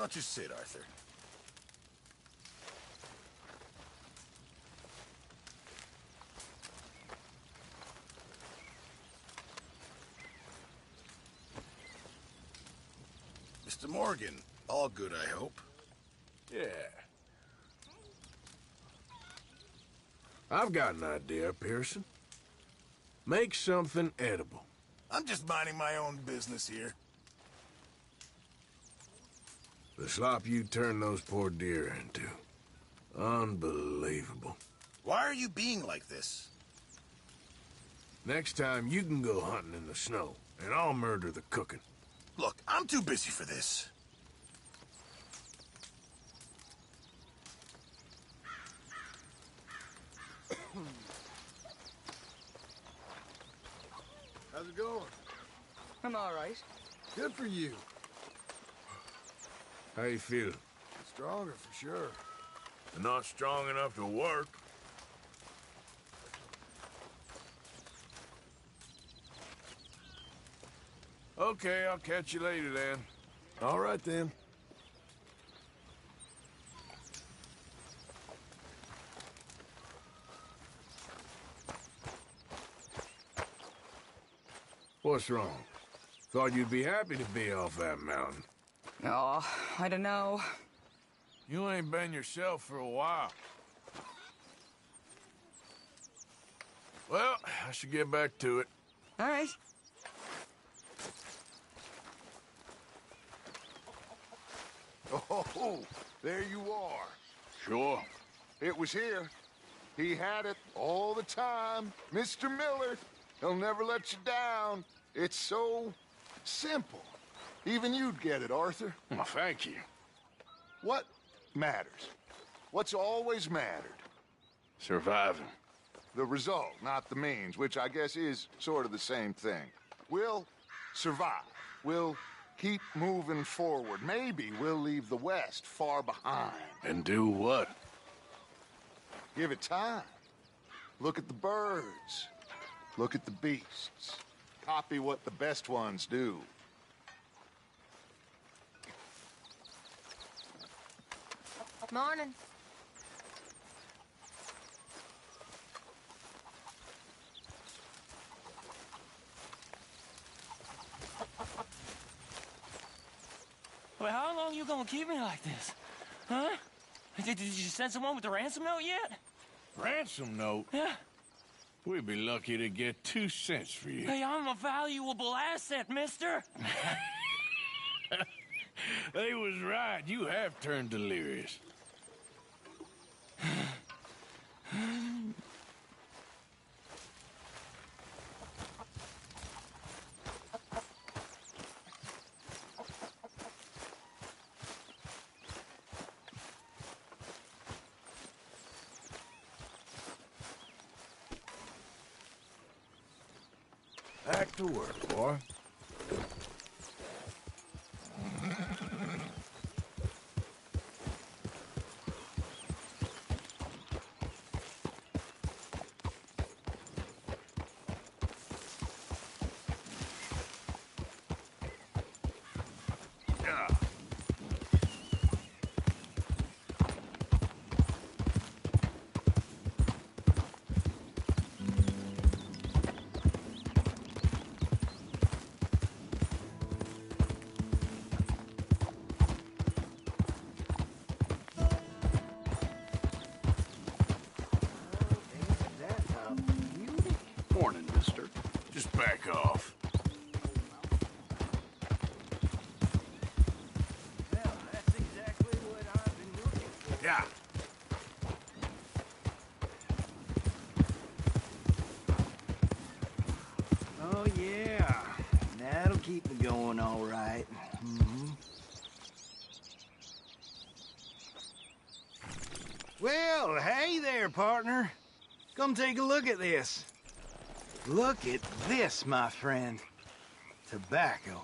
don't you sit, Arthur? Mr. Morgan, all good, I hope. Yeah. I've got an idea, Pearson. Make something edible. I'm just minding my own business here. The slop you turned those poor deer into. Unbelievable. Why are you being like this? Next time, you can go hunting in the snow, and I'll murder the cooking. Look, I'm too busy for this. How's it going? I'm all right. Good for you. How you feel? Stronger for sure. Not strong enough to work. Okay, I'll catch you later then. All right then. What's wrong? Thought you'd be happy to be off that mountain. Oh, I don't know. You ain't been yourself for a while. Well, I should get back to it. All right. Oh, there you are. Sure. It was here. He had it all the time. Mr. Miller. He'll never let you down. It's so simple. Even you'd get it, Arthur. Well, thank you. What matters? What's always mattered? Surviving. The result, not the means, which I guess is sort of the same thing. We'll survive. We'll keep moving forward. Maybe we'll leave the West far behind. And do what? Give it time. Look at the birds. Look at the beasts. Copy what the best ones do. Morning. Well, how long you gonna keep me like this? Huh? Did you send someone with the ransom note yet? Ransom note? Yeah. We'd be lucky to get 2 cents for you. Hey, I'm a valuable asset, mister. They was right. You have turned delirious. Back to work, boy. Morning, mister. Just back off. Well, that's exactly what I've been looking for. Yeah. Oh, yeah. That'll keep me going all right. Well, hey there, partner. Come take a look at this. Look at this, my friend. Tobacco.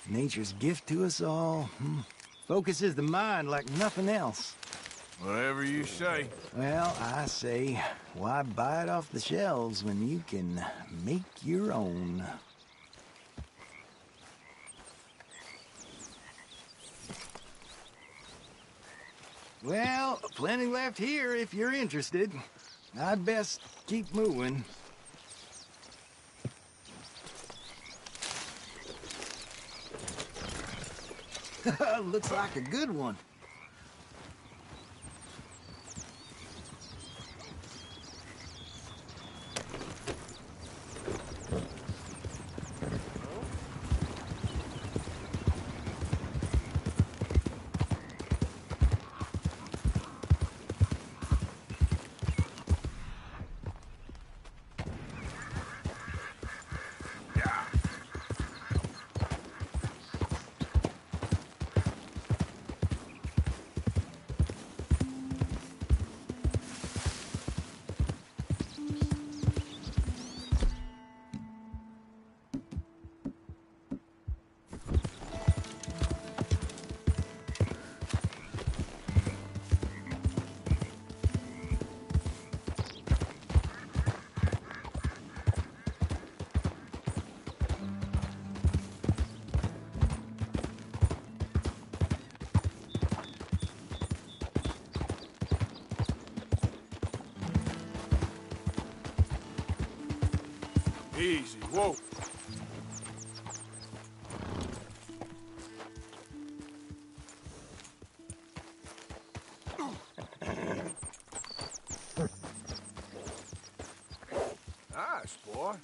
Nature's gift to us all. Focuses the mind like nothing else. Whatever you say. Well, I say, why buy it off the shelves when you can make your own? Well, plenty left here if you're interested. I'd best keep moving. Looks like a good one. Easy, whoa. Nice, boy.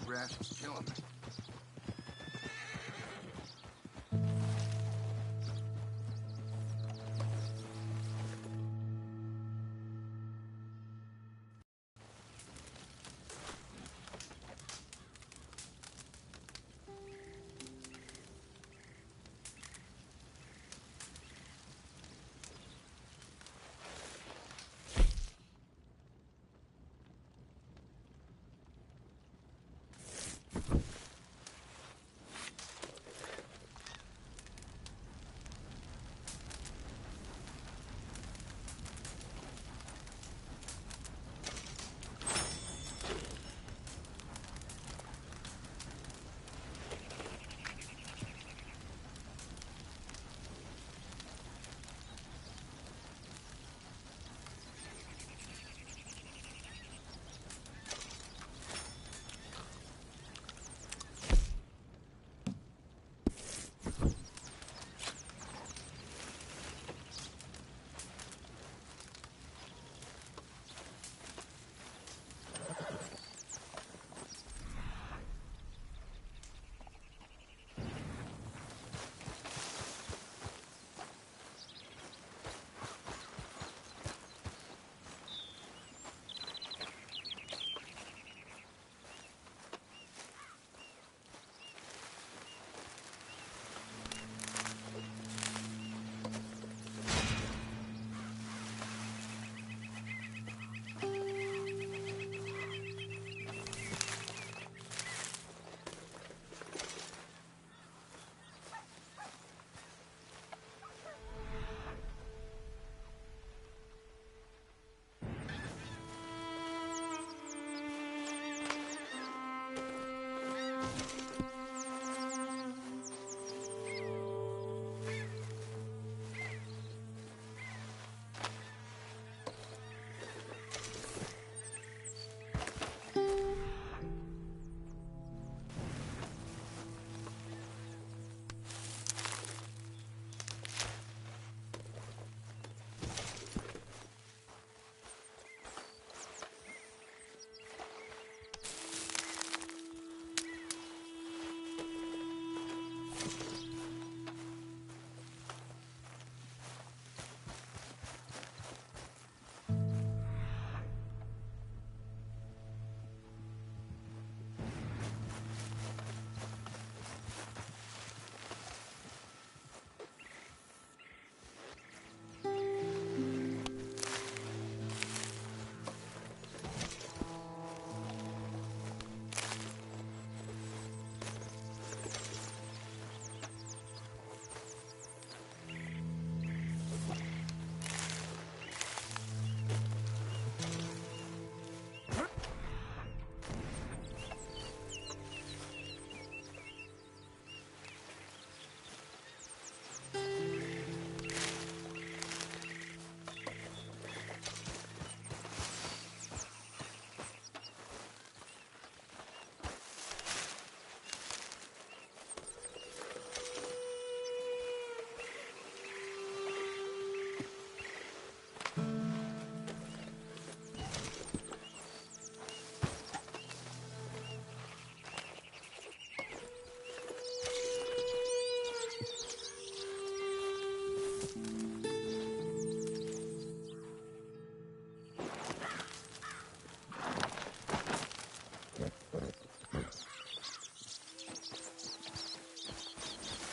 grass is killing me.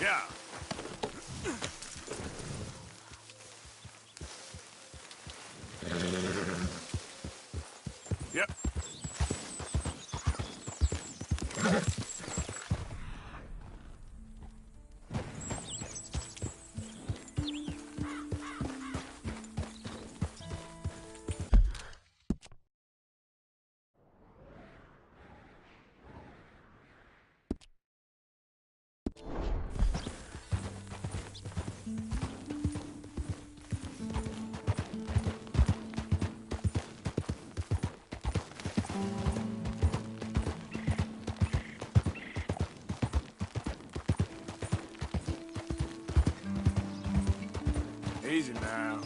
Yeah. Yep. Easy now.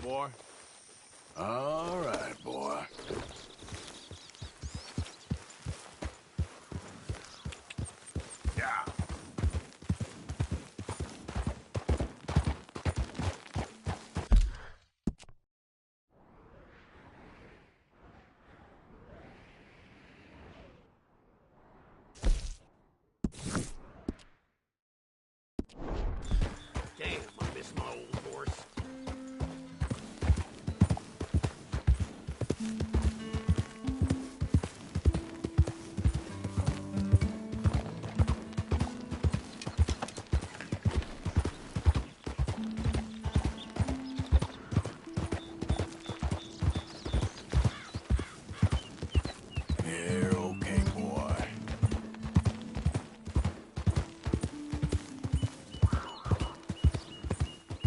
boy. All right, boy. Yeah. Damn, I miss my old horse. You're okay, boy.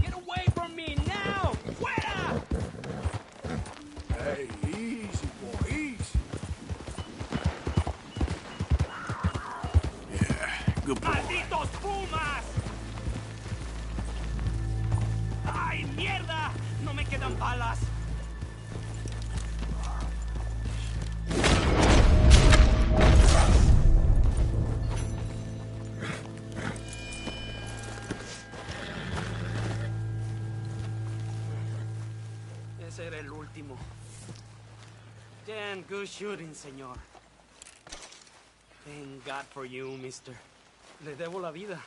Get away from me now! Fuera! Hey, easy, boy, easy. Yeah, good boy. ¡Malditos pumas! ¡Ay, mierda! No me quedan balas. Ese era el último. Damn good shooting, señor. Thank God for you, mister. Le debo la vida.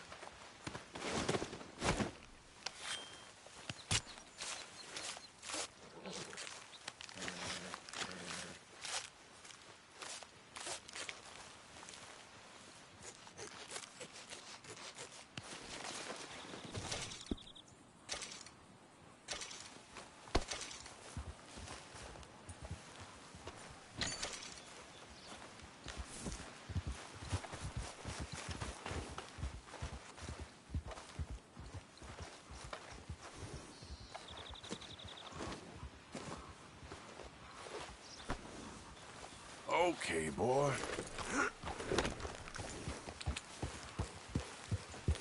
Okay, boy.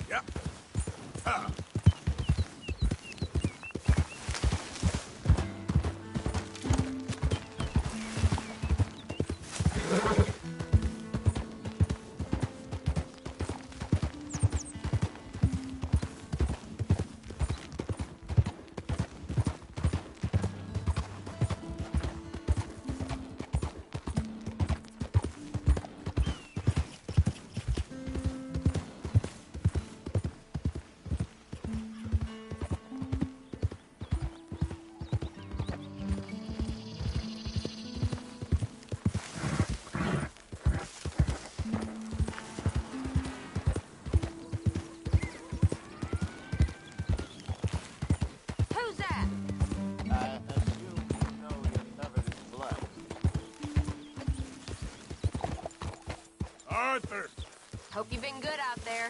Yep. Ah. Who's that? I assume you know you're covered in blood. Arthur! Hope you've been good out there.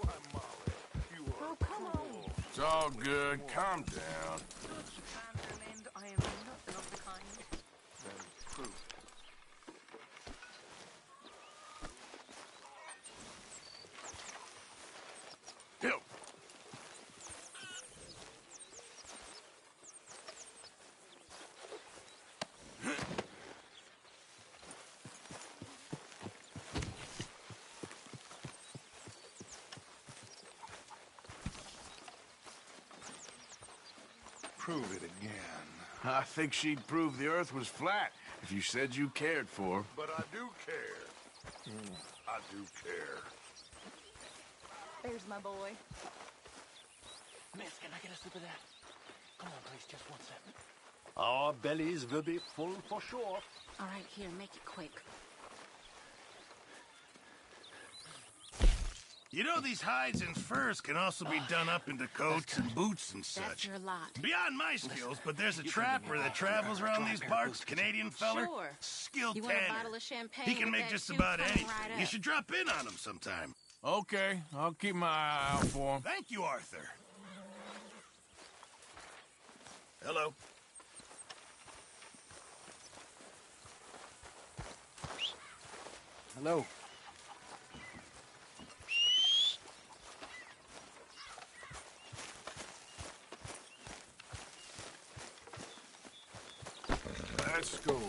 Why, Molly, you are come on. It's all good. Calm down. I am nothing of the kind. then proof. Hill. Prove it again. I think she'd prove the Earth was flat if you said you cared for her. But I do care. I do care. There's my boy. Miss, can I get a sip of that? Come on, please, just 1 second. Our bellies will be full for sure. All right, here, make it quick. You know, these hides and furs can also be done up into coats and boots and That's such. your lot. Beyond my skills, but there's a trapper that travels around these parts, Canadian feller. Sure. Skilled You want a tanner. bottle of champagne? He can with make that just soup? about Coming anything. right You up. should drop in on him sometime. Okay, I'll keep my eye out for him. Thank you, Arthur. Hello. Hello. Let's go, boy.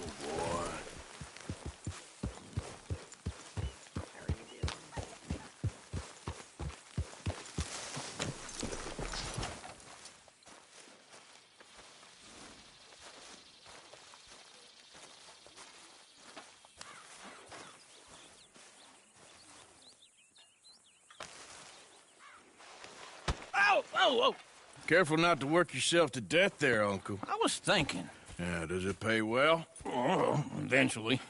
Oh, oh, oh! Careful not to work yourself to death there, Uncle. I was thinking. Yeah, does it pay well? Oh, eventually.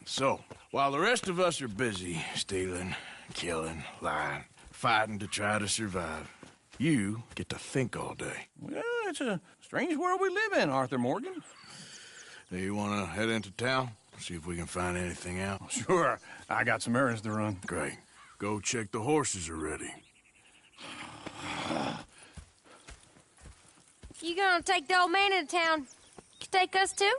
So, while the rest of us are busy stealing, killing, lying, fighting to try to survive, you get to think all day. Well, it's a strange world we live in, Arthur Morgan. Do you want to head into town? See if we can find anything out? Sure. I got some errands to run. Great. Go check the horses are ready. You gonna take the old man into town? You take us too?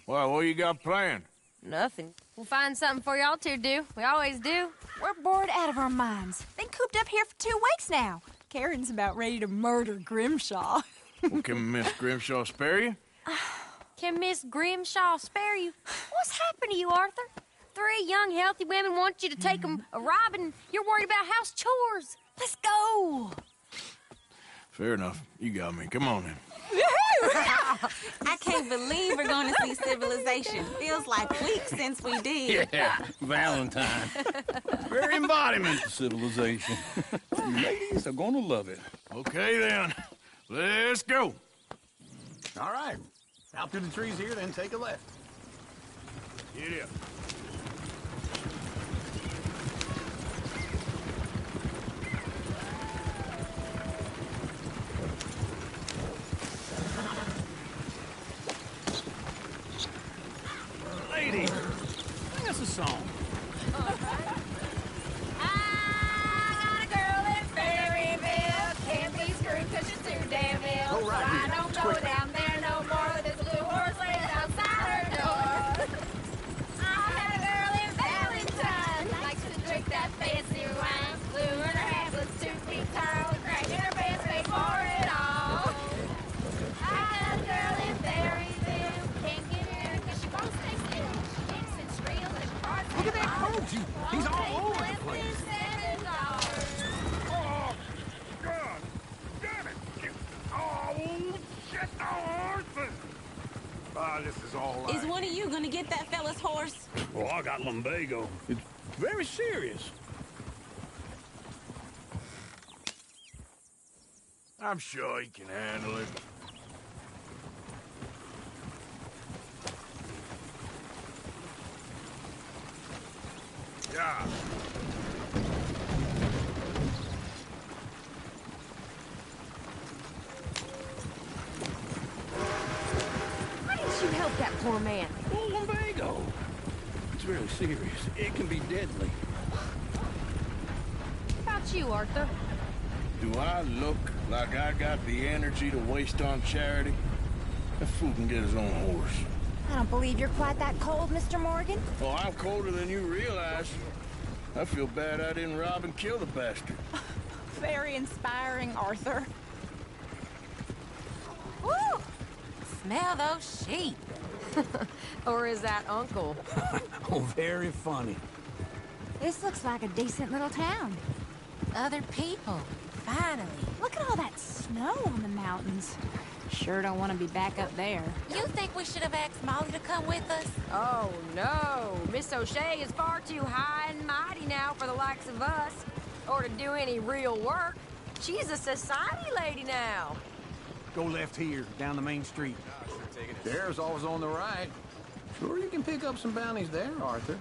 Well, what you got planned? Nothing. We'll find something for y'all to do. We always do. We're bored out of our minds. Been cooped up here for 2 weeks now. Karen's about ready to murder Grimshaw. Well, can Miss Grimshaw spare you? Can Miss Grimshaw spare you? What's happened to you, Arthur? 3 young, healthy women want you to take them a robbing. You're worried about house chores. Let's go. Fair enough. You got me. Come on in. I can't believe we're going to see civilization. Feels like weeks since we did. Yeah, Valentine. Very embodiment of civilization. Ladies are gonna love it. Okay, then. Let's go. All right. Out through the trees here, then take a left. Get up. Lady, sing us a song. I got a girl in Berryville. Can't be screwed 'cause she's too damn ill. Go right so here. I don't go Quick. down there no more. There's a blue horse laying outside her door. I had a girl in Valentine. Likes to drink that fancy wine. Blue in her hands was 2 feet tall. Crack in her pants paid for it all. I had a girl in Berryville. Can't get in 'cause she won't stay still. She kicks and squeals and farts. Look at that coach. He's all over the place. Oh, God! Damn it! Oh, shit! Arthur! Ah, this is all right. Is one of you going to get that fella's horse? Oh, I got lumbago. It's very serious. I'm sure he can handle it. Yeah. Why didn't you help that poor man? Oh, lumbago. It's very serious. It can be deadly. How about you, Arthur? Do I look like I got the energy to waste on charity? That fool can get his own horse. I don't believe you're quite that cold, Mr. Morgan. Oh, I'm colder than you realize. I feel bad I didn't rob and kill the bastard. Very inspiring, Arthur. Woo! Smell those sheep. Or is that Uncle? Oh, very funny. This looks like a decent little town. Other people. Finally. Look at all that snow on the mountains. Sure don't want to be back up there. You think we should have asked Molly to come with us? Oh, no. Miss O'Shea is far too high and mighty now for the likes of us. Or to do any real work. She's a society lady now. Go left here, down the main street. There's always on the right. Sure, you can pick up some bounties there, Arthur.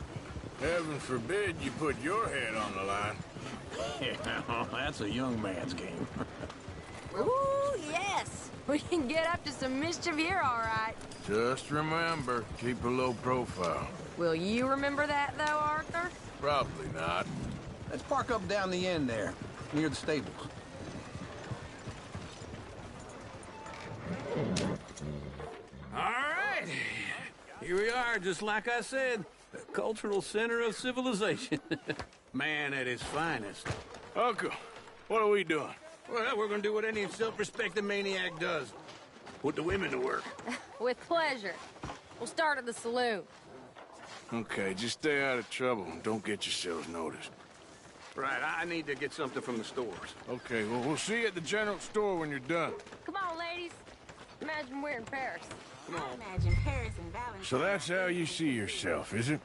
Heaven forbid you put your head on the line. Yeah, that's a young man's game. Ooh, yes. We can get up to some mischief here, all right. Just remember, keep a low profile. Will you remember that, though, Arthur? Probably not. Let's park up down the end there, near the stables. All right. Here we are, just like I said. cultural center of civilization. Man at his finest. Uncle, what are we doing? Well, we're gonna do what any self-respecting maniac does. Put the women to work. With pleasure. We'll start at the saloon. Okay, just stay out of trouble and don't get yourselves noticed. Right, I need to get something from the stores. Okay, well, we'll see you at the general store when you're done. Come on, ladies. Imagine we're in Paris. I imagine Paris and Valentine. So that's how you see yourself, is it?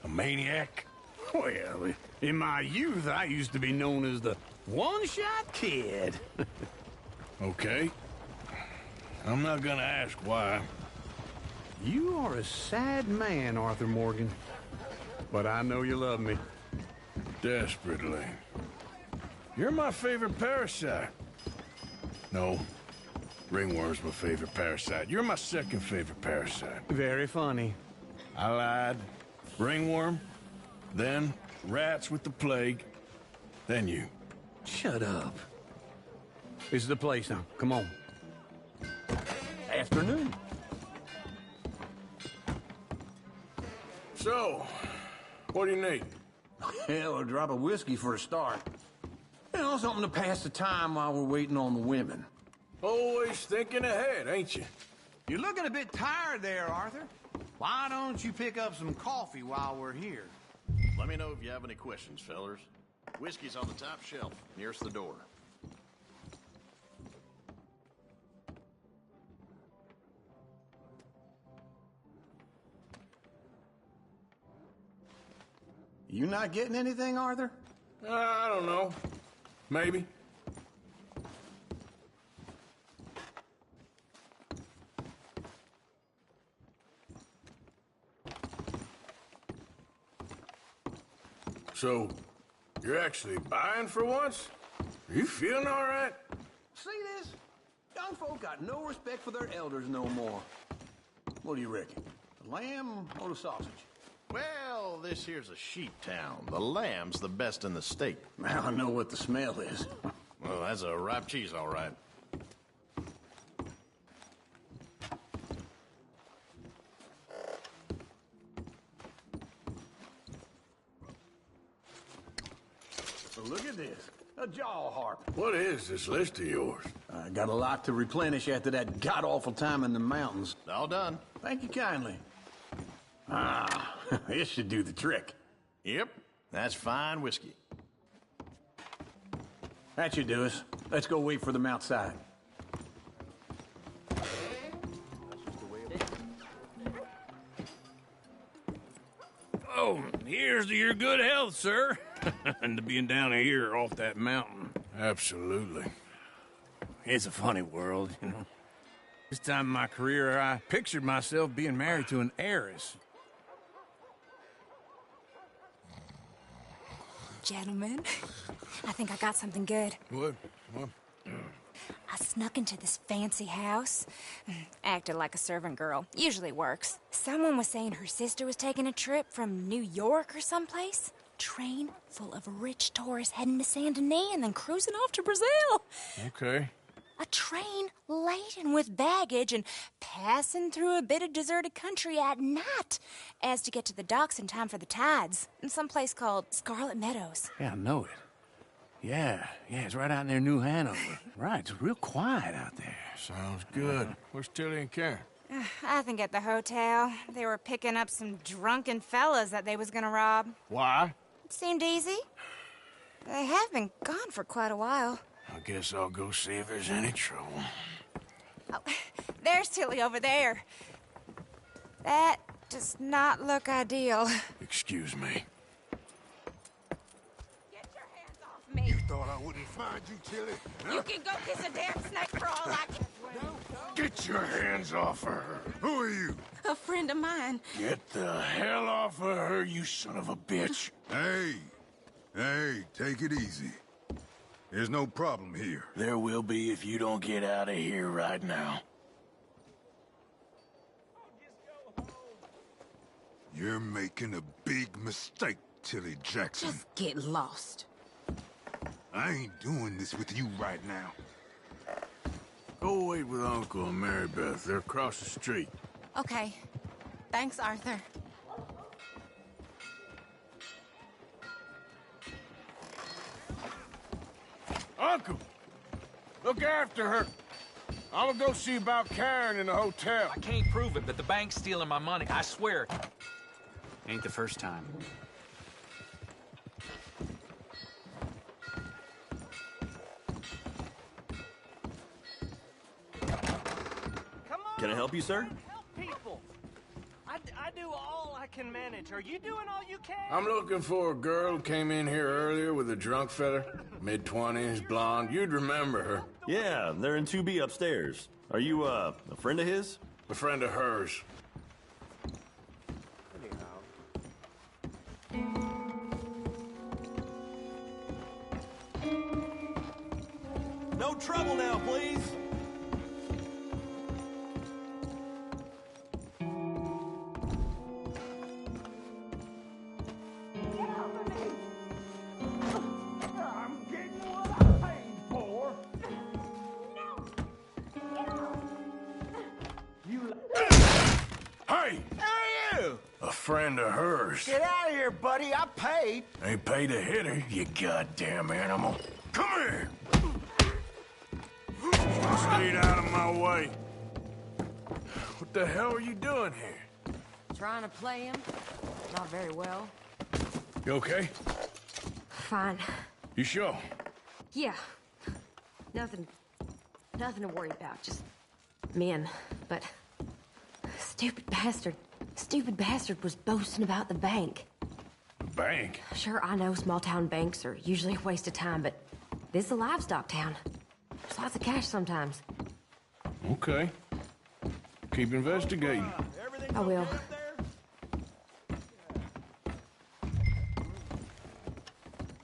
A maniac? Well, in my youth, I used to be known as the one-shot kid. Okay. I'm not gonna ask why. You are a sad man, Arthur Morgan. But I know you love me. Desperately. You're my favorite parasite. No. Ringworm's my favorite parasite. You're my second favorite parasite. Very funny. I lied. Ringworm. Then rats with the plague. Then you. Shut up. This is the place now. Come on. Afternoon. So, what do you need? Hell, a drop of whiskey for a start. You know, something to pass the time while we're waiting on the women. Always thinking ahead, ain't you? You're looking a bit tired there, Arthur. Why don't you pick up some coffee while we're here? Let me know if you have any questions, fellers. Whiskey's on the top shelf, nearest the door. You not getting anything, Arthur? I don't know. Maybe. So, you're actually buying for once? Are you feeling all right? See this? Young folk got no respect for their elders no more. What do you reckon? The lamb or the sausage? Well, this here's a sheep town. The lamb's the best in the state. Now I know what the smell is. Well, that's a ripe cheese, all right. So look at this. A jaw harp. What is this list of yours? I got a lot to replenish after that god-awful time in the mountains. All done. Thank you kindly. Ah, this should do the trick. Yep, that's fine whiskey. That should do us. Let's go wait for them outside. Oh, here's to your good health, sir. And to being down here off that mountain. Absolutely. It's a funny world, you know. This time in my career, I pictured myself being married to an heiress. Gentlemen, I think I got something good. What? I snuck into this fancy house. Acted like a servant girl. Usually works. Someone was saying her sister was taking a trip from New York or someplace. Train full of rich tourists heading to Saint Denis and then cruising off to Brazil. Okay. A train laden with baggage and passing through a bit of deserted country at night as to get to the docks in time for the tides in some place called Scarlet Meadows. Yeah, I know it. Yeah, it's right out near New Hanover. Right, it's real quiet out there. Sounds good. Where's Tilly and Karen? I think at the hotel. They were picking up some drunken fellas that they was gonna rob. Why? It seemed easy. They have been gone for quite a while. I guess I'll go see if there's any trouble. Oh, there's Tilly over there. That does not look ideal. Excuse me. Get your hands off me. You thought I wouldn't find you, Tilly? Huh? You can go kiss a damn snake for all I can. Get your hands off of her. Who are you? A friend of mine. Get the hell off of her, you son of a bitch. Hey, take it easy. There's no problem here. There will be if you don't get out of here right now. You're making a big mistake, Tilly Jackson. Just get lost. I ain't doing this with you right now. Go wait with Uncle and Mary Beth. They're across the street. Okay. Thanks, Arthur. Uncle, look after her. I'm gonna go see about Karen in the hotel. I can't prove it, but the bank's stealing my money. I swear. Ain't the first time. Can I help you, sir? Help people. I do all I can manage. Are you doing all you can? I'm looking for a girl who came in here earlier with a drunk fella. Mid-20s, blonde. You'd remember her. Yeah, they're in 2B upstairs. Are you, a friend of his? A friend of hers. No trouble now, please. Hey! Who are you? A friend of hers. Get out of here, buddy. I paid. Ain't paid to hit her, you goddamn animal. Come here! Stayed out of my way. What the hell are you doing here? Trying to play him? Not very well. You okay? Fine. You sure? Yeah. Nothing to worry about. Just men. But stupid bastard was boasting about the bank. Bank? Sure, I know small town banks are usually a waste of time, but this is a livestock town. There's lots of cash sometimes. Okay. Keep investigating. I will.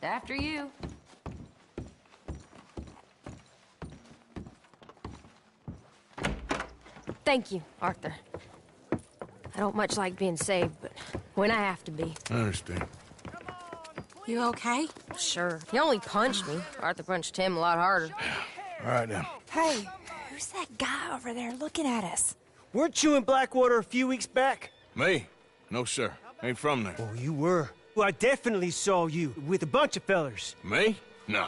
After you. Thank you, Arthur. I don't much like being saved, but when I have to be. I understand. You okay? Sure. He only punched me. Arthur punched him a lot harder. All right, then. Hey, who's that guy over there looking at us? Weren't you in Blackwater a few weeks back? Me? No, sir. Ain't from there. Oh, you were. Well, I definitely saw you with a bunch of fellers. Me? No.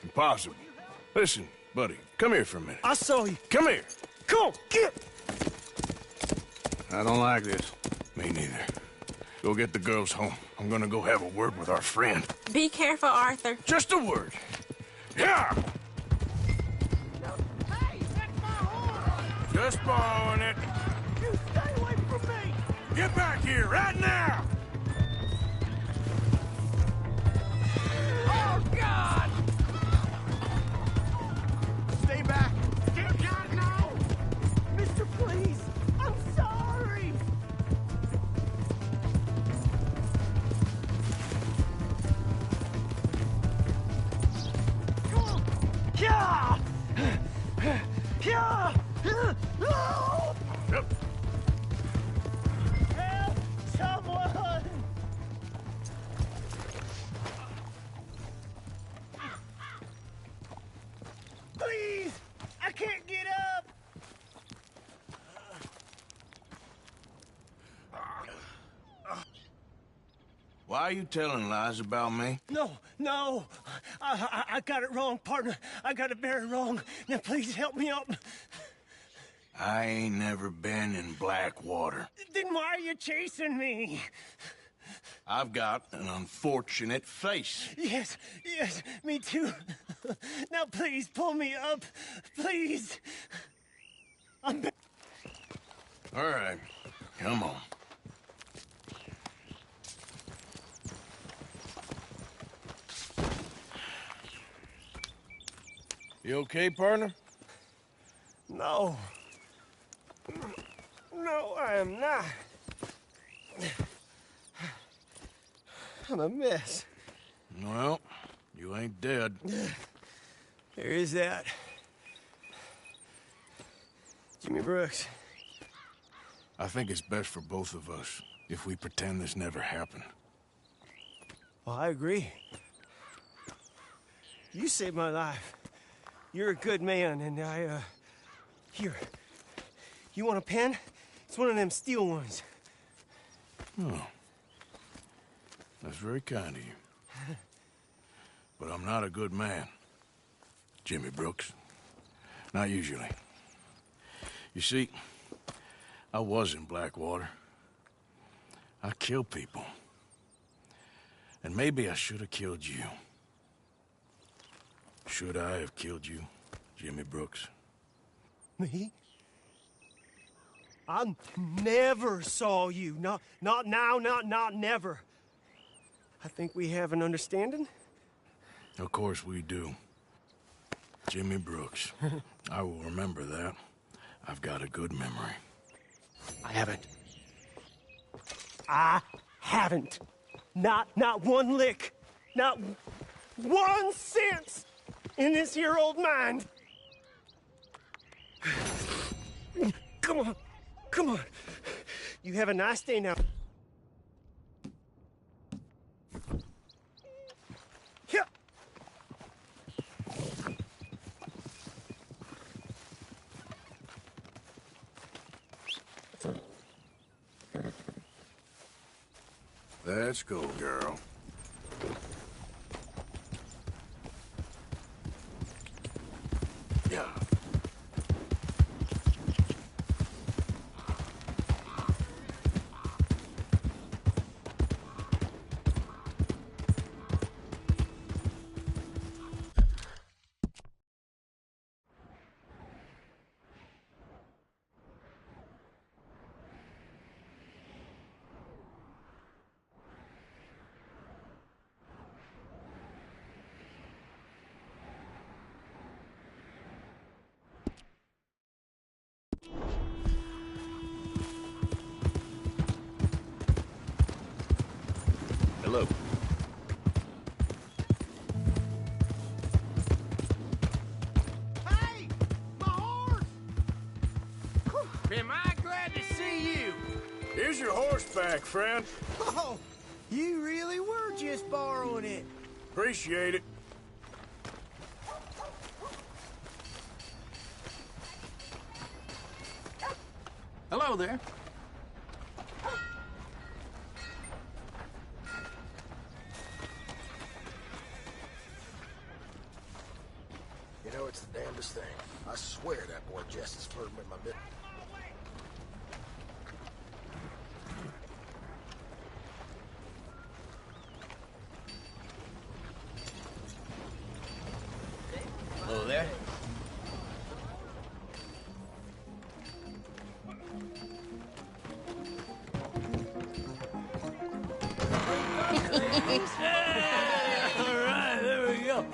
Impossible. Listen, buddy, come here for a minute. I saw you. Come here. Come on, get! I don't like this. Me neither. Go get the girls home. I'm gonna go have a word with our friend. Be careful, Arthur. Just a word. Yeah! Hey, that's my horse! Just borrowing it. You stay away from me! Get back here, right now! Oh, God! Stay back. Get back now! Mister, please! I'm sorry! Come on! Yeah! Yeah! No! Yep. Help! Someone! Please! I can't get up! Why are you telling lies about me? No! I got it wrong, partner. I got it very wrong. Now please help me up. I ain't never been in Blackwater. Then why are you chasing me? I've got an unfortunate face. Yes, me too. Now please pull me up. Please. All right, come on. You okay, partner? No. No, I am not. I'm a mess. Well, you ain't dead. There is that. Jimmy Brooks. I think it's best for both of us if we pretend this never happened. Well, I agree. You saved my life. You're a good man, and here. You want a pen? It's one of them steel ones. Oh. That's very kind of you. But I'm not a good man. Jimmy Brooks. Not usually. You see, I was in Blackwater. I kill people. And maybe I should have killed you. Should I have killed you, Jimmy Brooks? Me? I never saw you. Not now, not never. I think we have an understanding. Of course we do. Jimmy Brooks. I will remember that. I've got a good memory. I haven't. Not one lick. Not 1 cent in this here old mind. Come on. You have a nice day now. Here. Let's go, girl. Yeah. Hello. Hey! My horse! Am I glad to see you? Here's your horse back, friend. Oh, you really were just borrowing it. Appreciate it. Hello there. You know, it's the damnedest thing. I swear that boy Jess is flirting with my bit. Hello there. All right, there we go.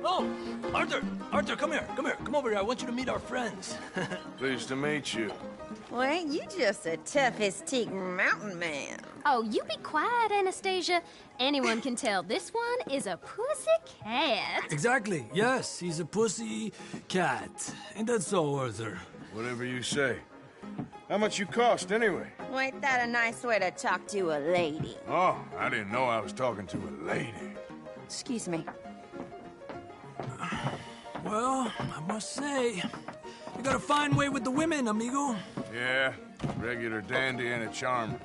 Oh, Arthur, come here. Come over here. I want you to meet our friends. Pleased to meet you. Well, ain't you just the toughest teak mountain man? Oh, you be quiet, Anastasia. Anyone can tell this one is a pussy cat. Exactly. Yes, he's a pussy cat. Ain't that so, Arthur? Whatever you say. How much you cost, anyway? Well, ain't that a nice way to talk to a lady? Oh, I didn't know I was talking to a lady. Excuse me. Well, I must say, you got a fine way with the women, amigo. Yeah, regular dandy and a charmer.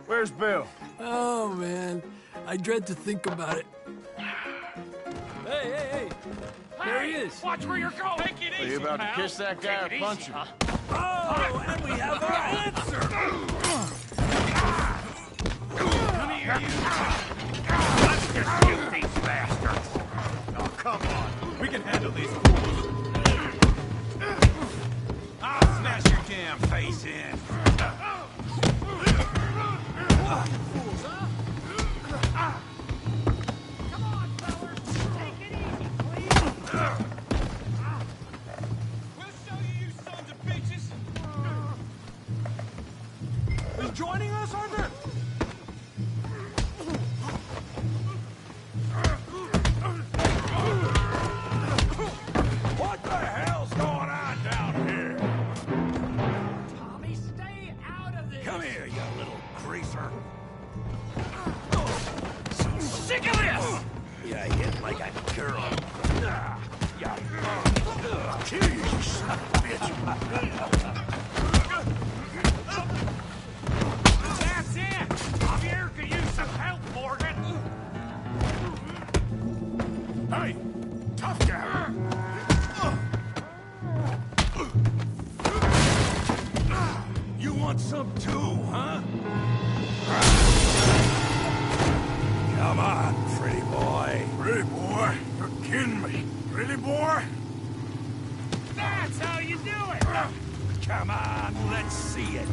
Where's Bill? Oh, man. I dread to think about it. Hey! There he is. Watch where you're going. Take it Are you about to kiss that guy or punch him? Oh, and we have our answer. Come here, you. Let's just shoot these bastards. Oh, come on. We can handle these fools. I'll smash your damn face in. Fools, huh? Come on, fellas. Take it easy, please. We'll show you, you sons of bitches. You joining us, Arthur? What the hell's going on down here? Tommy, stay out of this. Come here, you little greaser. So sick of this! Yeah, hit like a girl. Kill you, you son of a bitch. That's it! Javier could use some help, Morgan! Hey, tough guy. You want some too, huh? Come on, pretty boy. Pretty boy? You're kidding me. Pretty boy? That's how you do it! Come on, let's see it.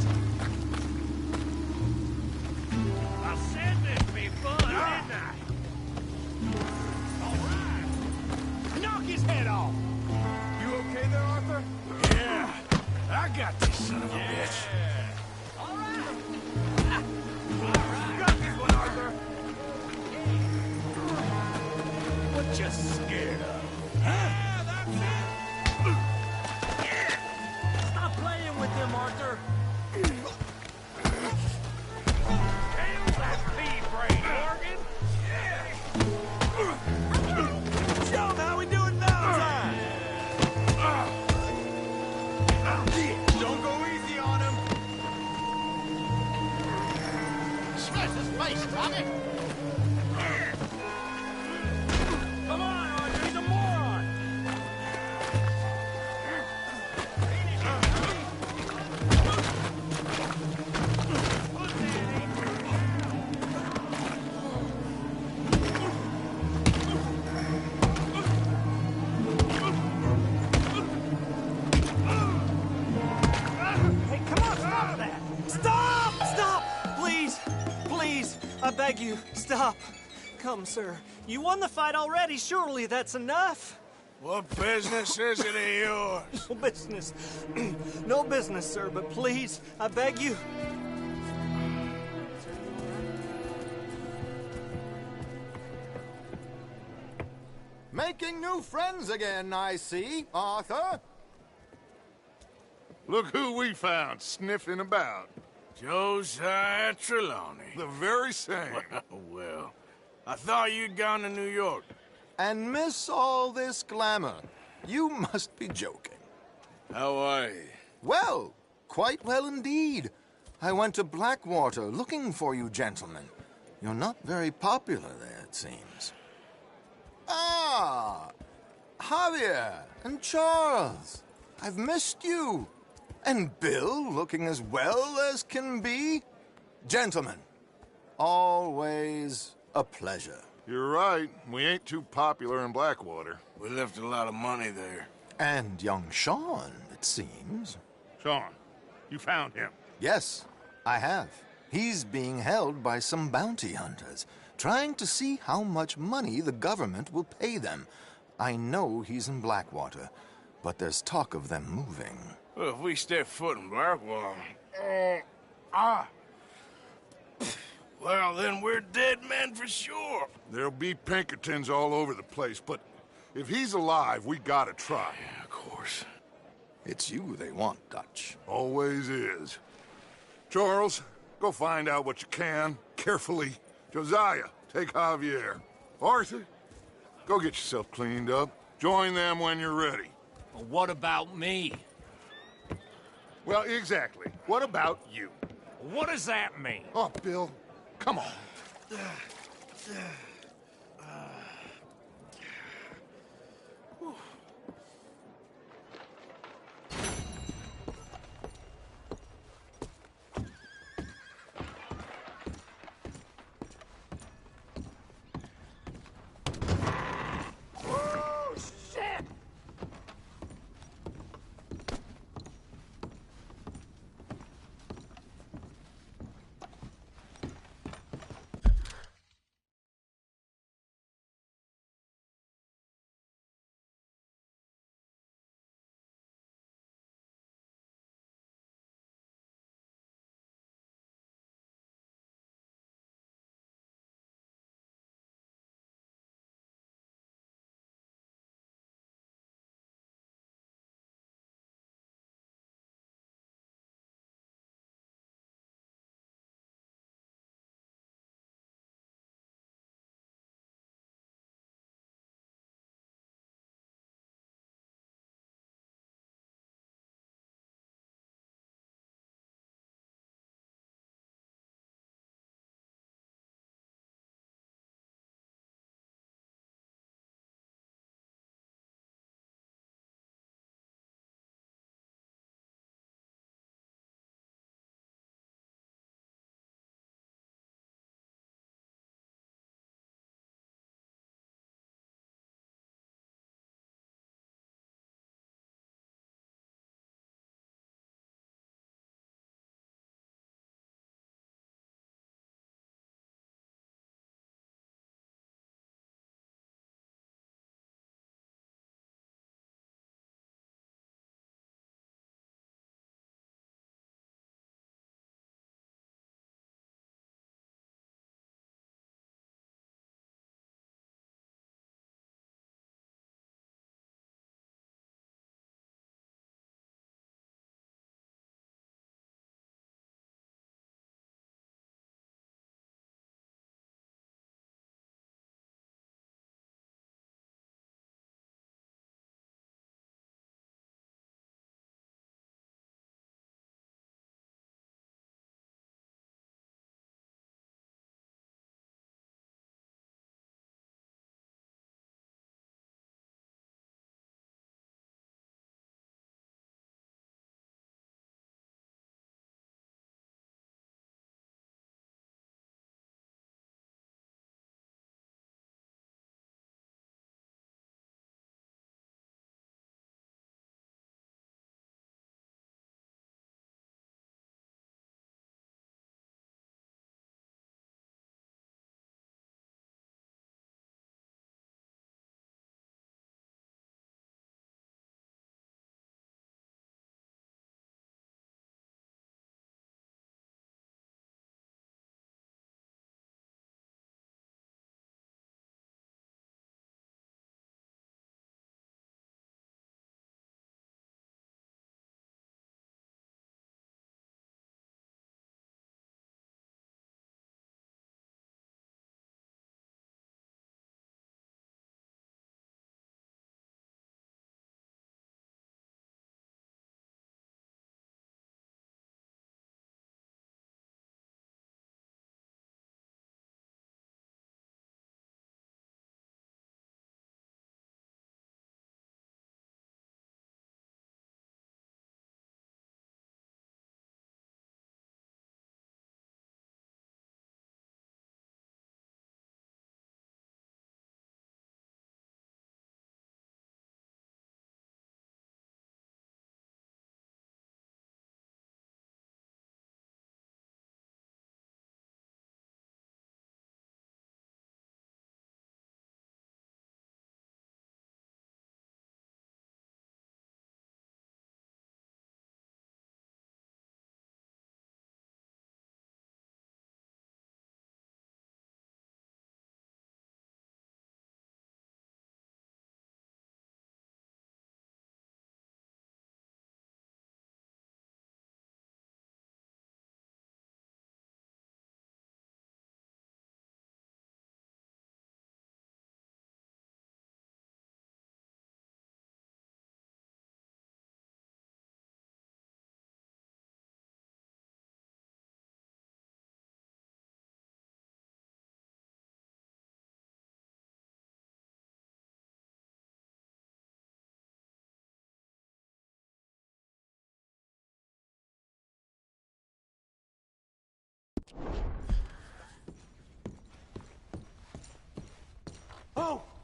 I said this before, didn't I? All right. Knock his head off! You okay there, Arthur? Yeah, I got this son of a bitch. All right! You got this one, Arthur. What you scared of? Yeah, that's it! Stop playing with him, Arthur. Hail that pea brain, Morgan! Show him how we do it Valentine! Don't go easy on him. Smash his face, Tommy! Come on, Arthur, he's a moron. Hey, come on, stop that! Stop! Stop! Please! Please! I beg you, stop! Come, sir. You won the fight already. Surely that's enough. What business is it of yours? No business. No business, sir, but please, I beg you. Making new friends again, I see, Arthur. Look who we found sniffing about. Josiah Trelawney. The very same. Well, I thought you'd gone to New York. And miss all this glamour. You must be joking. How are you? Well, quite well indeed. I went to Blackwater looking for you gentlemen. You're not very popular there, it seems. Ah! Javier and Charles. I've missed you. And Bill looking as well as can be. Gentlemen, always a pleasure. You're right. We ain't too popular in Blackwater. We left a lot of money there. And young Sean, it seems. Sean, you found him. Yes, I have. He's being held by some bounty hunters, trying to see how much money the government will pay them. I know he's in Blackwater, but there's talk of them moving. Well, if we step foot in Blackwater... Well, then we're dead men for sure. There'll be Pinkertons all over the place, but if he's alive, we gotta try. Yeah, of course. It's you they want, Dutch. Always is. Charles, go find out what you can, carefully. Josiah, take Javier. Arthur, go get yourself cleaned up. Join them when you're ready. Well, what about me? Well, exactly. What about you? What does that mean? Oh, Bill, come on.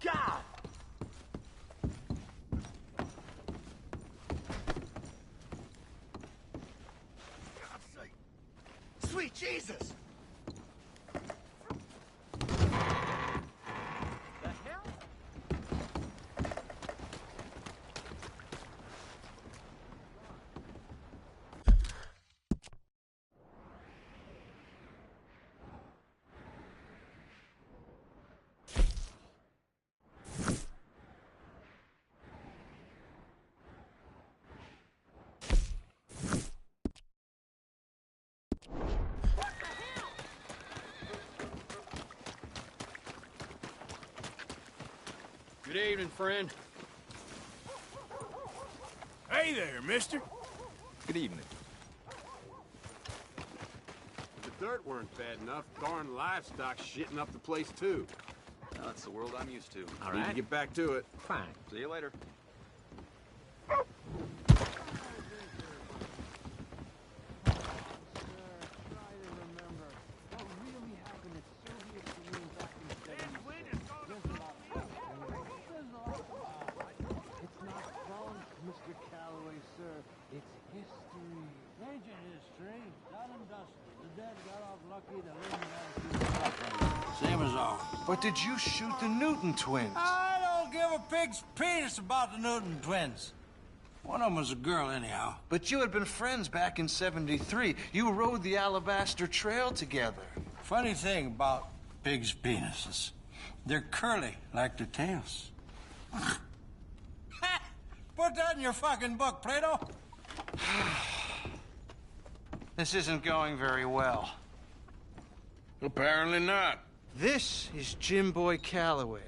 God! God's sake. Sweet Jesus! Good evening, friend. Hey there, mister. Good evening. If the dirt weren't bad enough, darn livestock shitting up the place, too. Well, that's the world I'm used to. All right. Need to get back to it. Fine. See you later. Mr. Calloway, sir. It's history. Ancient history. Done and dusted. The dead got off lucky, the living got Same as all. But did you shoot the Newton twins? I don't give a pig's penis about the Newton twins. One of them was a girl, anyhow. But you had been friends back in '73. You rode the Alabaster Trail together. Funny thing about pigs' penises. They're curly, like their tails. Put that in your fucking book, Plato. This isn't going very well. Apparently not. This is Jim Boy Calloway.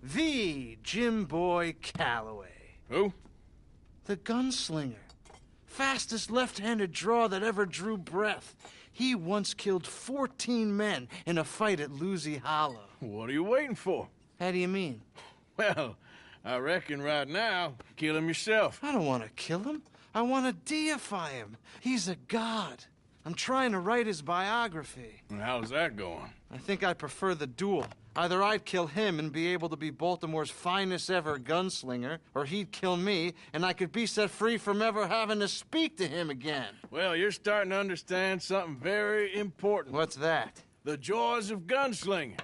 The Jim Boy Calloway. Who? The gunslinger. Fastest left-handed draw that ever drew breath. He once killed 14 men in a fight at Lucy Hollow. What are you waiting for? How do you mean? Well, I reckon right now, kill him yourself. I don't want to kill him. I want to deify him. He's a god. I'm trying to write his biography. And how's that going? I think I prefer the duel. Either I'd kill him and be able to be Baltimore's finest ever gunslinger, or he'd kill me and I could be set free from ever having to speak to him again. Well, you're starting to understand something very important. What's that? The joys of gunslinging.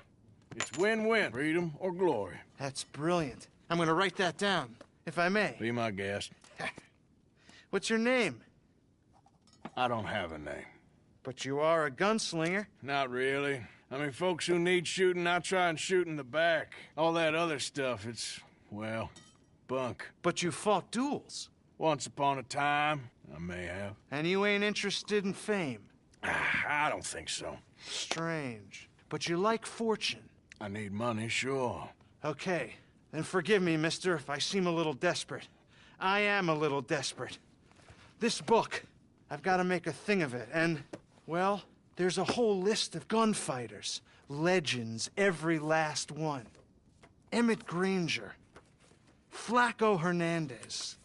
It's win-win, freedom or glory. That's brilliant. I'm going to write that down, if I may. Be my guest. What's your name? I don't have a name. But you are a gunslinger. Not really. I mean, folks who need shooting, I try and shoot in the back. All that other stuff, it's, well, bunk. But you fought duels. Once upon a time, I may have. And you ain't interested in fame? I don't think so. Strange. But you like fortune. I need money, sure. Okay. Then forgive me, mister, if I seem a little desperate. I am a little desperate. This book, I've got to make a thing of it, and, well, there's a whole list of gunfighters. Legends, every last one. Emmett Granger, Flaco Hernandez,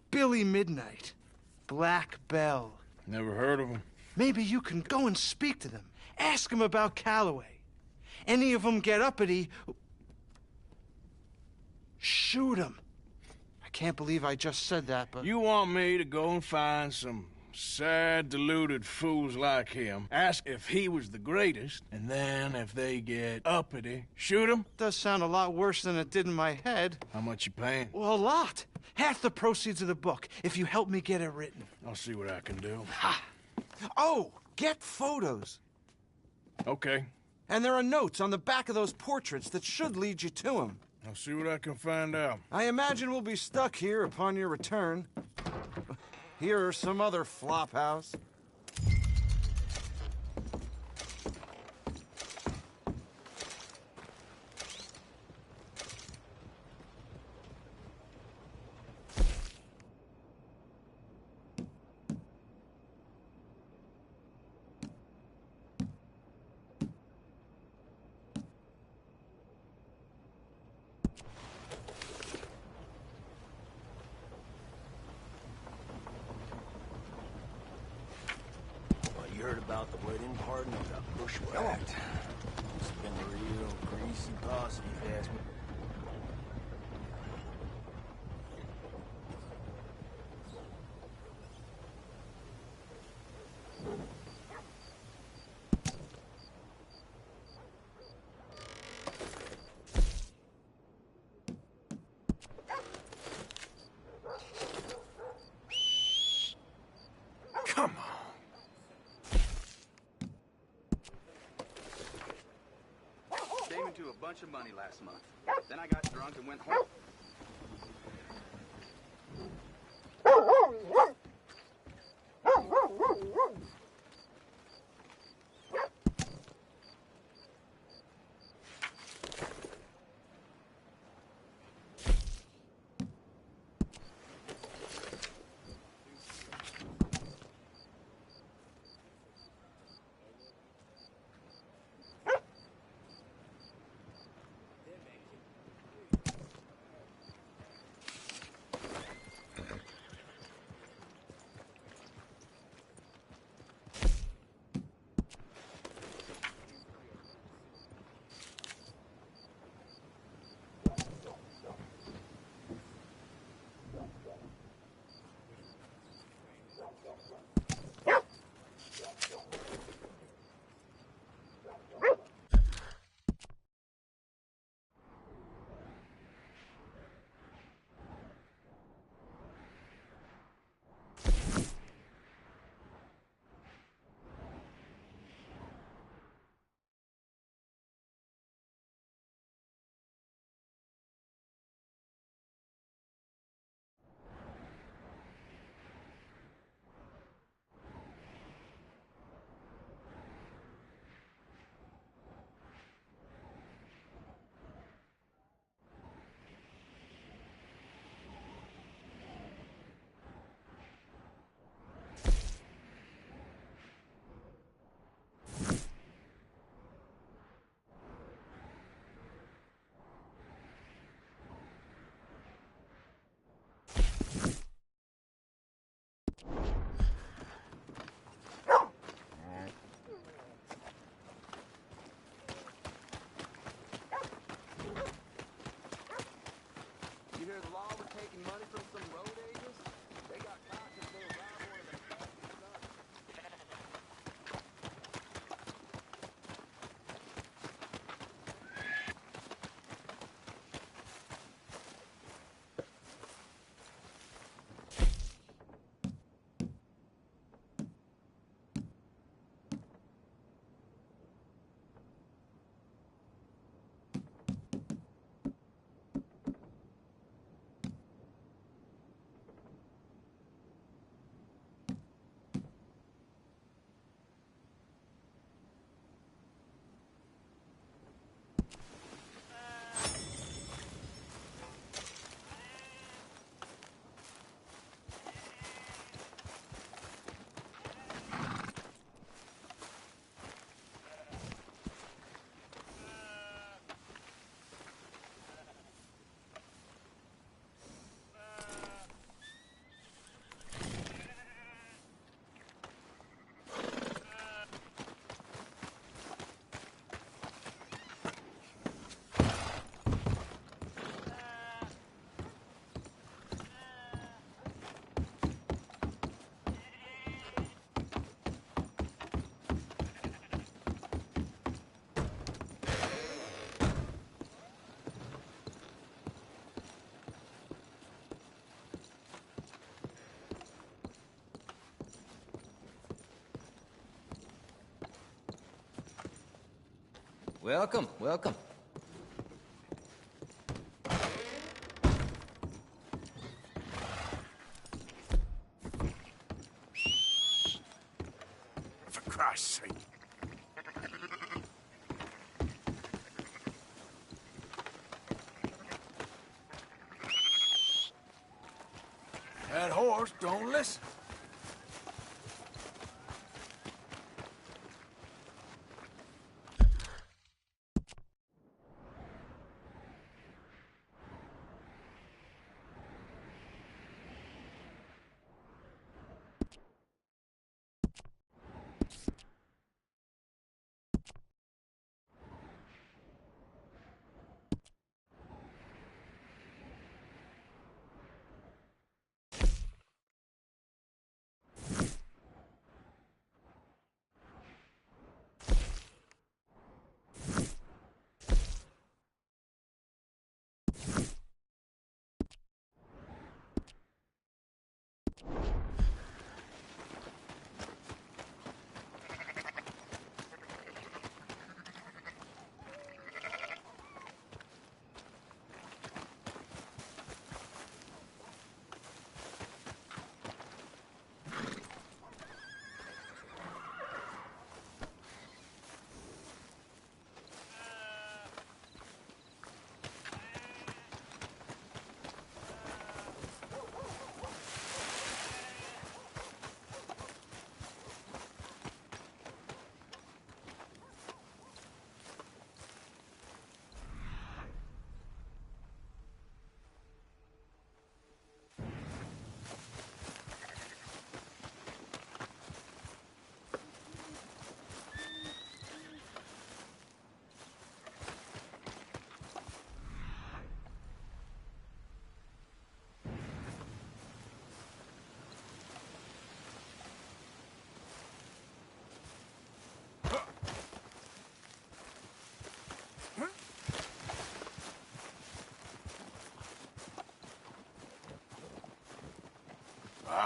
Billy Midnight, Black Bell. Never heard of them. Maybe you can go and speak to them. Ask them about Calloway. Any of them get uppity, shoot them. I can't believe I just said that, but... You want me to go and find some sad, deluded fools like him, ask if he was the greatest, and then if they get uppity, shoot him? Does sound a lot worse than it did in my head. How much you paying? Well, a lot. Half the proceeds of the book, if you help me get it written. I'll see what I can do. Ha! Oh, get photos. Okay. And there are notes on the back of those portraits that should lead you to him. I'll see what I can find out. I imagine we'll be stuck here upon your return. Here or some other flophouse. Heard about the wedding party and got bushwhacked. It's been a real greasy posse, if you ask me. a bunch of money last month. Then I got drunk and went home. You hear the law was taking money from some road agents? They got caught because they were robbing one of their fastest sons. Welcome, welcome. For Christ's sake. That horse don't listen.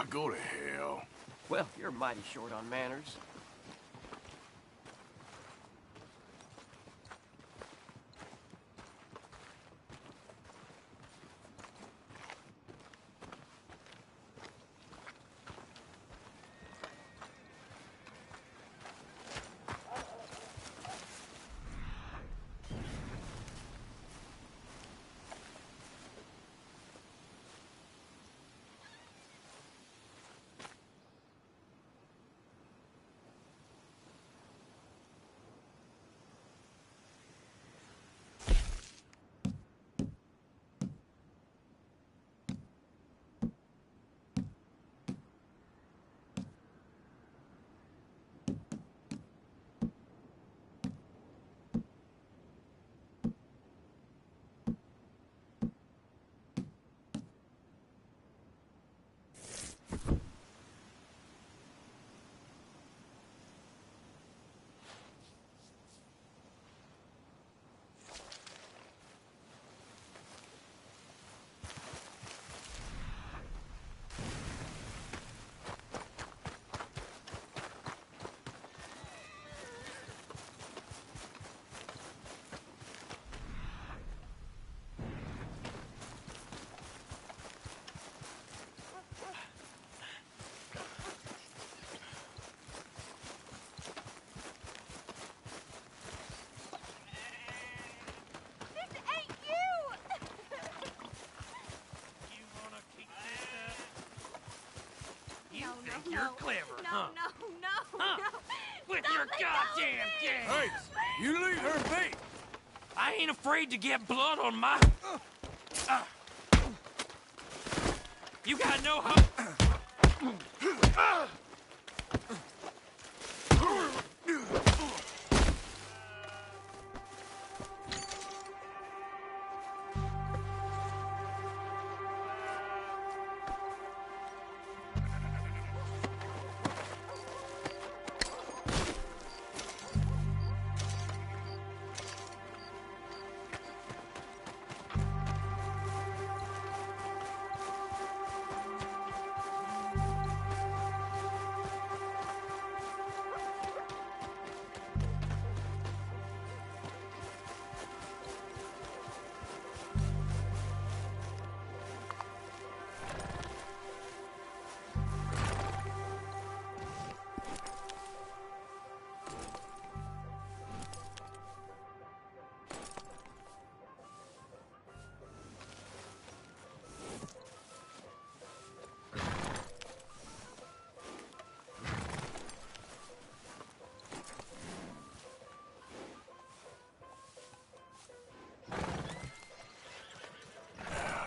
go to hell. Well, you're mighty short on manners. You're clever, huh? No. With Stop, your let goddamn game! Hey, you leave her be! I ain't afraid to get blood on my... You got no hope!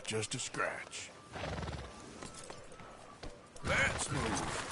Just a scratch. That's smooth.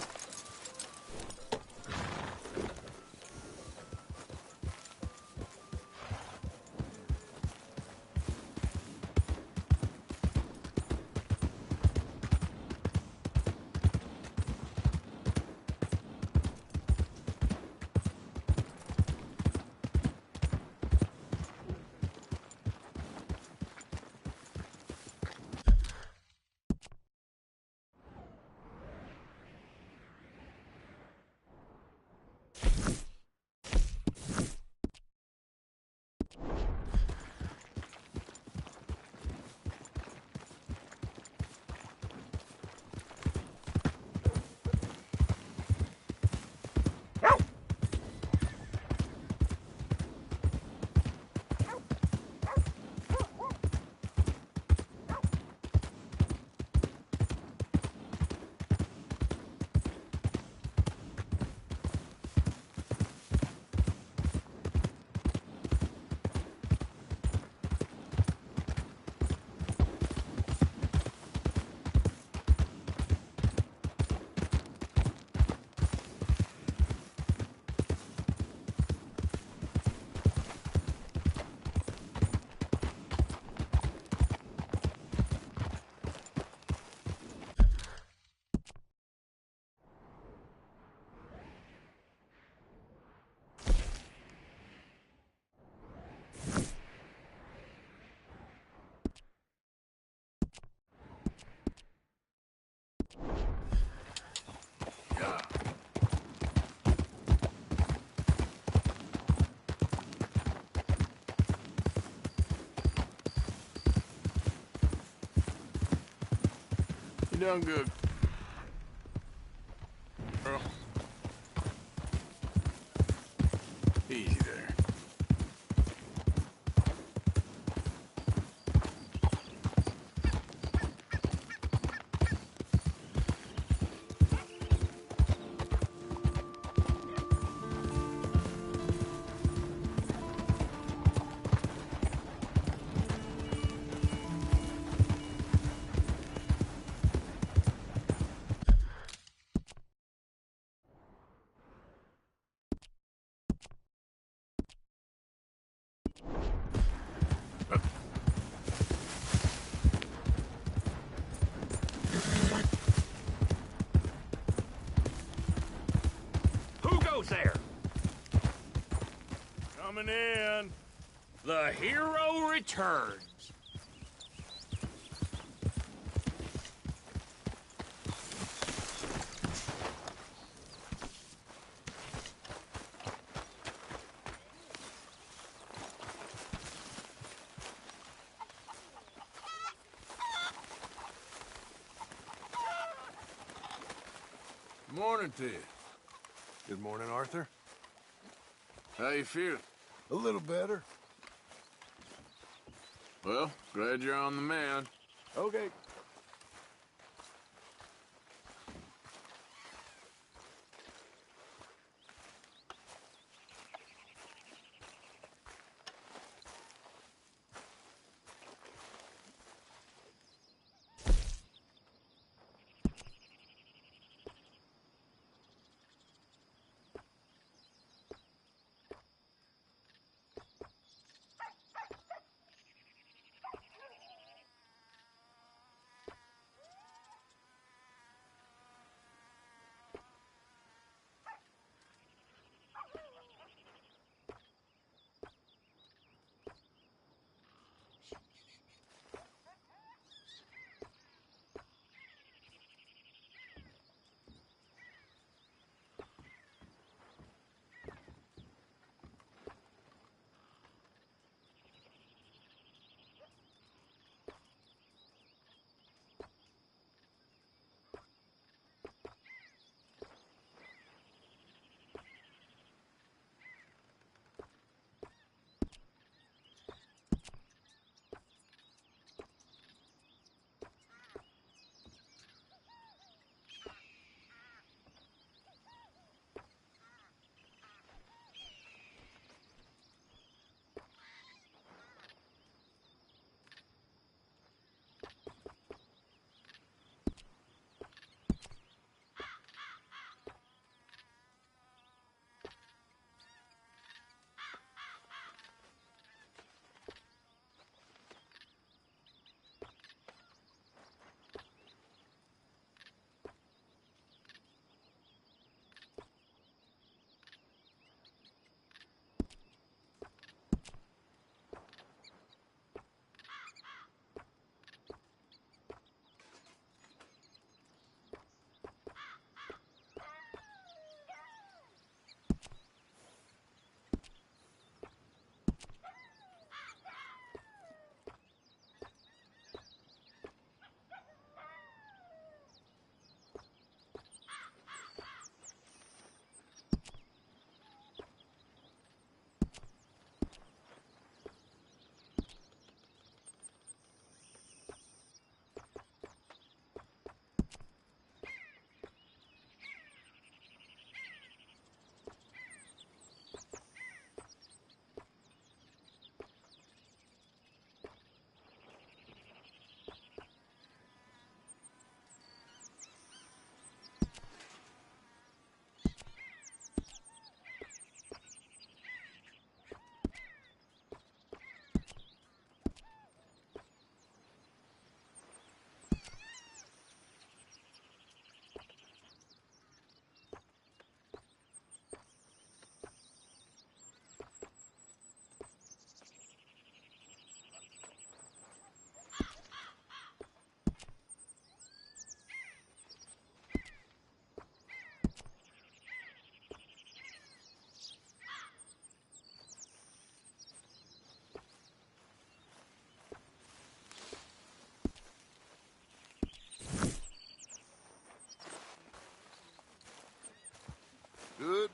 done good, girl. Easy there. Who goes there? Coming in. The hero returns. Morning to you. Good morning, Arthur. How you feeling? A little better. Well, glad you're on the mend. Okay.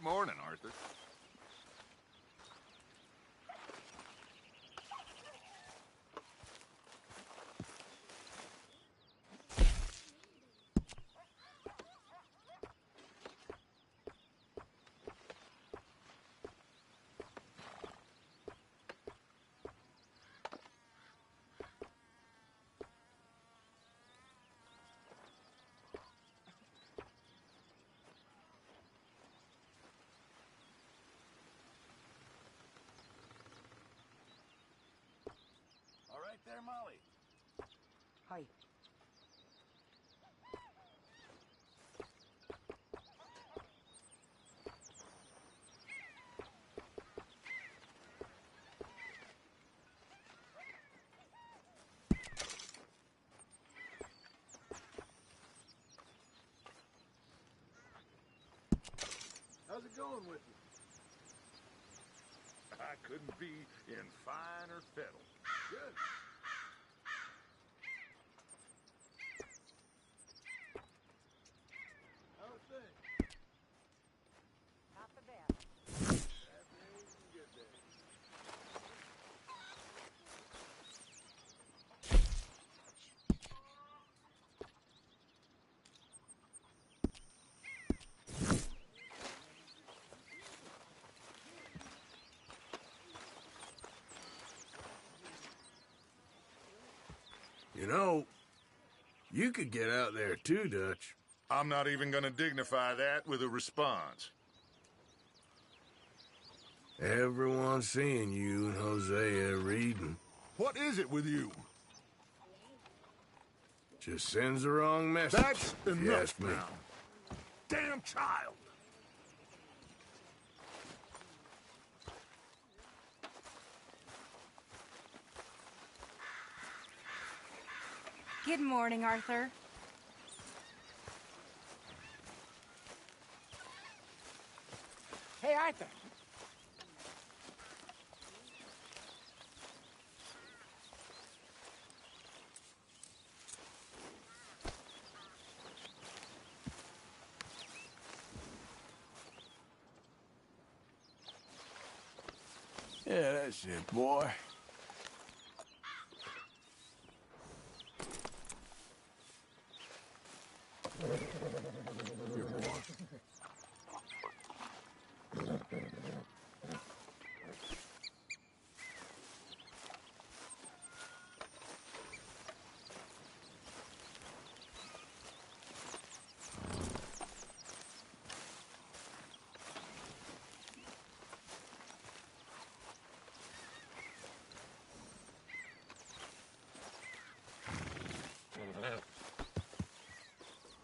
morning, Arthur. All right there, Molly. Hi. How's it going with you? I couldn't be in finer fettle. Good. How's things? Not the best. Good day. You know, you could get out there too, Dutch. I'm not even gonna dignify that with a response. Everyone's seeing you and Hosea reading. What is it with you? Just sends the wrong message. That's if you enough ask me. now. Damn child! Good morning, Arthur. Hey, Arthur. Yeah, that's it, boy.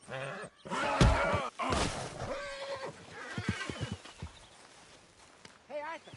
Here, boy. Hey, Arthur.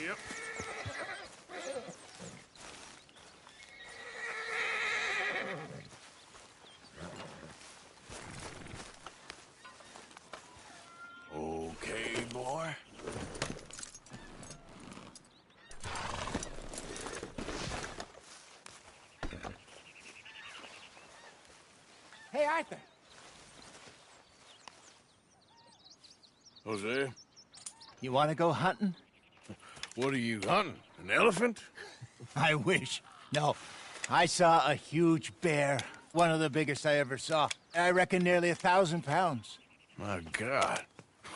Yep. Okay, boy. Hey, Arthur. Jose, You want to go hunting? what are you hunting? An elephant? I wish. No. I saw a huge bear. One of the biggest I ever saw. I reckon nearly 1,000 pounds. My God.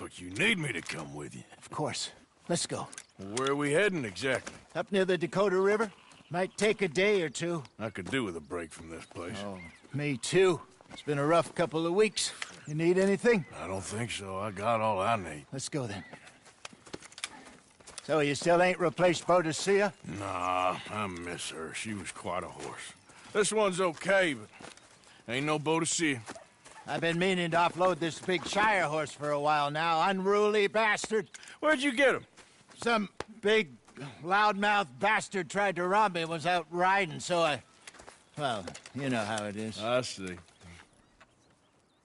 But you need me to come with you. Of course. Let's go. Where are we heading exactly? Up near the Dakota River. Might take a day or two. I could do with a break from this place. Oh, me too. It's been a rough couple of weeks. You need anything? I don't think so. I got all I need. Let's go then. So you still ain't replaced Boadicea? Nah, I miss her. She was quite a horse. This one's okay, but ain't no Boadicea. I've been meaning to offload this big Shire horse for a while now. Unruly bastard. Where'd you get him? Some big, loudmouth bastard tried to rob me, was out riding, so I... Well, you know how it is. I see.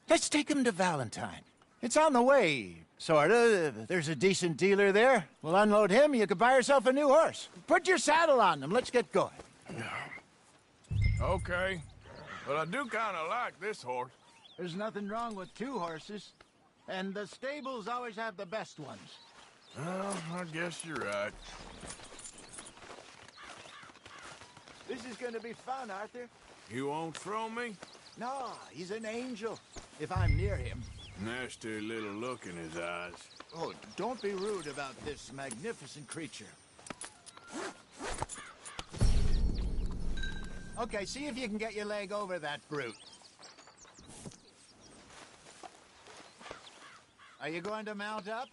Let's take him to Valentine. It's on the way, sorta. There's a decent dealer there. We'll unload him, you could buy yourself a new horse. Put your saddle on him, let's get going. Okay. But I do kind of like this horse. There's nothing wrong with two horses. And the stables always have the best ones. Well, I guess you're right. This is gonna be fun, Arthur. You won't throw me? No, he's an angel. If I'm near him. Nasty little look in his eyes. Oh, don't be rude about this magnificent creature. Okay, see if you can get your leg over that brute. Are you going to mount up?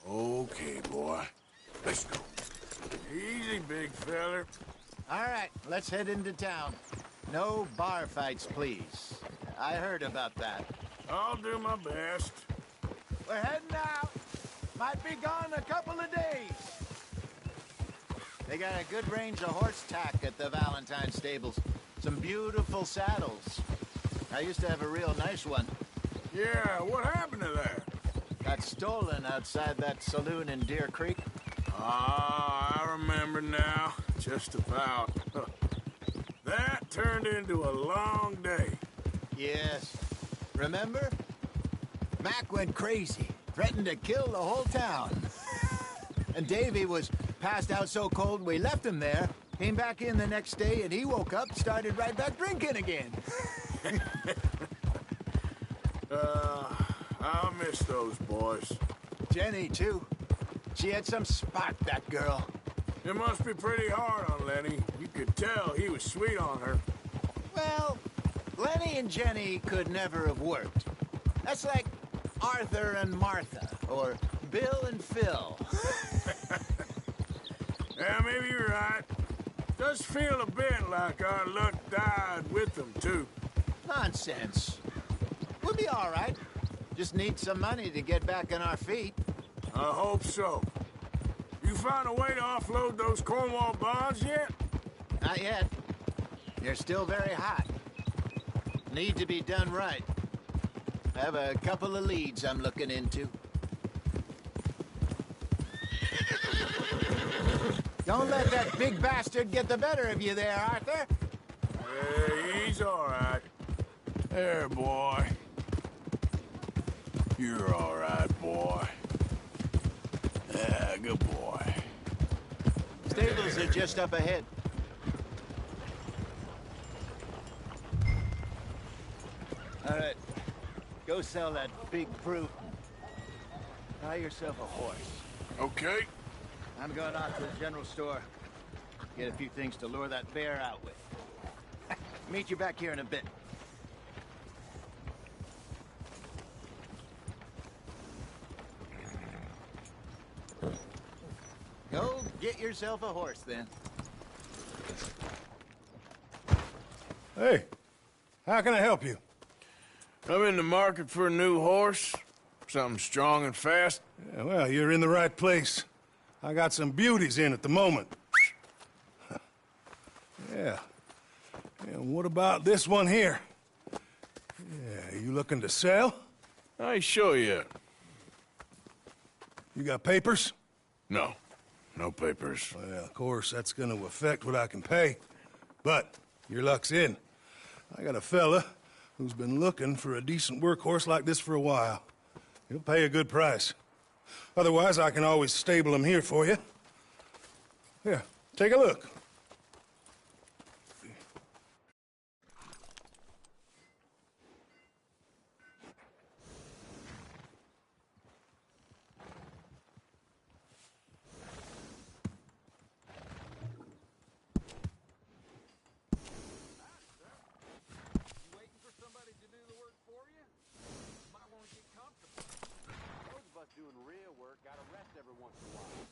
Okay, boy. Let's go. Easy, big feller. All right, let's head into town. No bar fights, please. I heard about that. I'll do my best. We're heading out. Might be gone a couple of days. They got a good range of horse tack at the Valentine stables. Some beautiful saddles. I used to have a real nice one. Yeah, what happened to that? Got stolen outside that saloon in Deer Creek. Ah, I remember now. Just about. That turned into a long day. Yes. Remember? Mac went crazy. Threatened to kill the whole town. And Davy was passed out so cold we left him there. Came back in the next day and he woke up, started right back drinking again. I'll miss those boys. Jenny, too. She had some spark, that girl. It must be pretty hard on Lenny. You could tell he was sweet on her. Well, Lenny and Jenny could never have worked. That's like Arthur and Martha, or Bill and Phil. Yeah, maybe you're right. Does feel a bit like our luck died with them, too. Nonsense. We'll be all right. Just need some money to get back on our feet. I hope so. You found a way to offload those Cornwall bonds yet? Not yet. They're still very hot. Need to be done right. I have a couple of leads I'm looking into. Don't let that big bastard get the better of you there, Arthur. He's all right. There, boy. You're all right, boy. Yeah, good boy. Stables are just up ahead. All right. Go sell that big brute. Buy yourself a horse. Okay. I'm going out to the general store. Get a few things to lure that bear out with. Meet you back here in a bit. Go get yourself a horse, then. Hey, how can I help you? I'm in the market for a new horse. Something strong and fast. Yeah, well, you're in the right place. I got some beauties in at the moment. Yeah. And what about this one here? Yeah, you looking to sell? I ain't sure yet. You got papers? No. No papers. Well, of course, that's gonna affect what I can pay. But your luck's in. I got a fella who's been looking for a decent workhorse like this for a while. He'll pay a good price. Otherwise, I can always stable him here for you. Here, take a look. doing real work gotta rest every once in a while.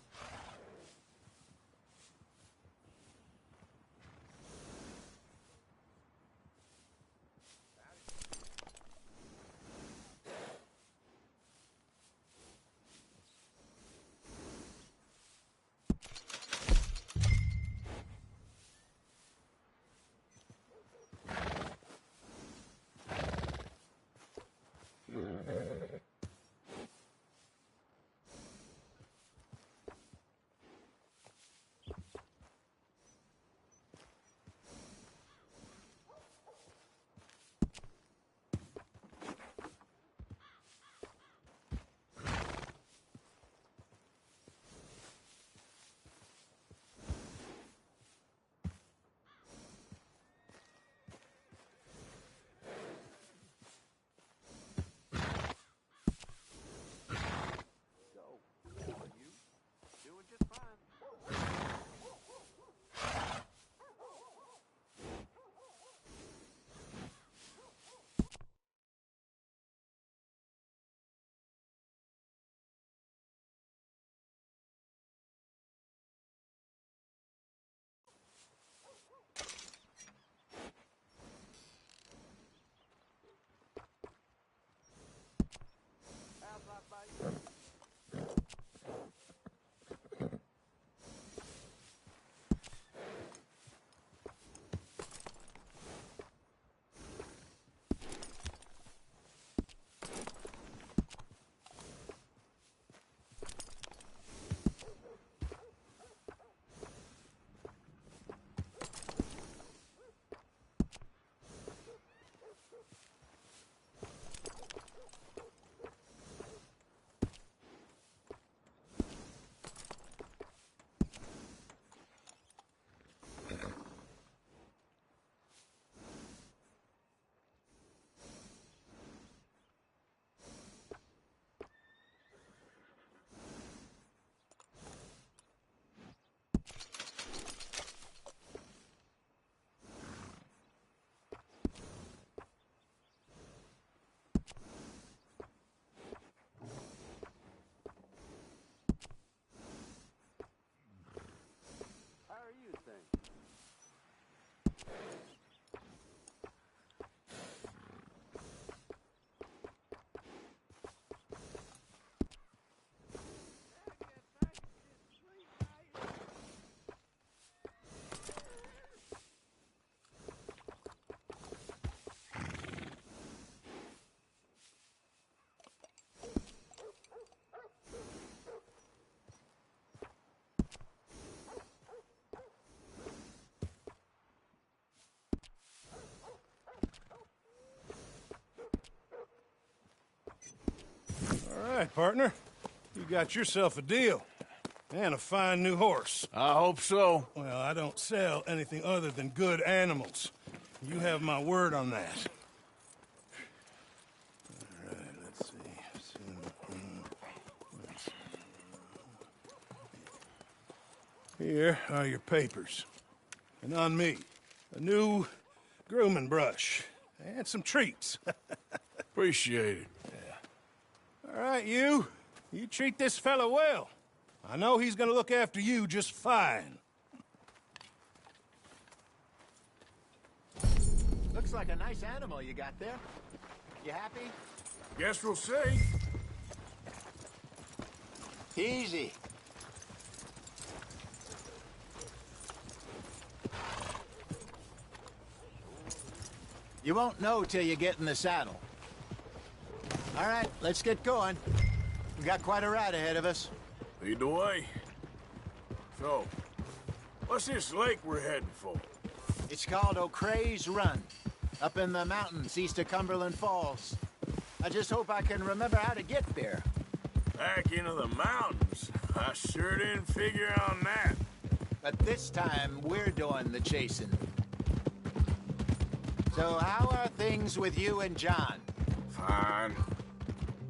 All right, partner. You got yourself a deal. And a fine new horse. I hope so. Well, I don't sell anything other than good animals. You have my word on that. All right, let's see. Here are your papers. And on me, a new grooming brush. And some treats. Appreciate it. Yeah. All right, you treat this fella well. I know he's gonna look after you just fine. Looks like a nice animal you got there. You happy? Guess we'll see. Easy. You won't know till you get in the saddle. All right, let's get going. We got quite a ride ahead of us. Lead the way. So, what's this lake we're heading for? It's called O'Creagh's Run, up in the mountains east of Cumberland Falls. I just hope I can remember how to get there. Back into the mountains? I sure didn't figure on that. But this time, we're doing the chasing. So how are things with you and John? Fine.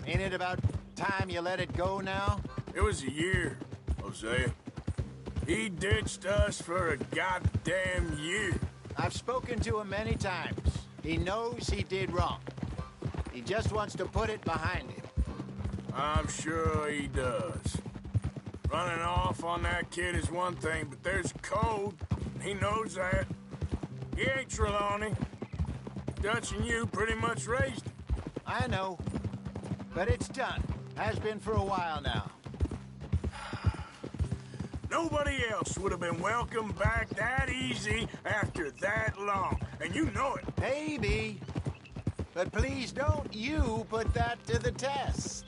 Ain't it about time you let it go now? It was a year, Hosea. He ditched us for a goddamn year. I've spoken to him many times. He knows he did wrong. He just wants to put it behind him. I'm sure he does. Running off on that kid is one thing, but there's code. He knows that. He ain't Trelawney. Dutch and you pretty much raised him. I know. But it's done. Has been for a while now. Nobody else would have been welcomed back that easy after that long. And you know it. Maybe. But please don't you put that to the test.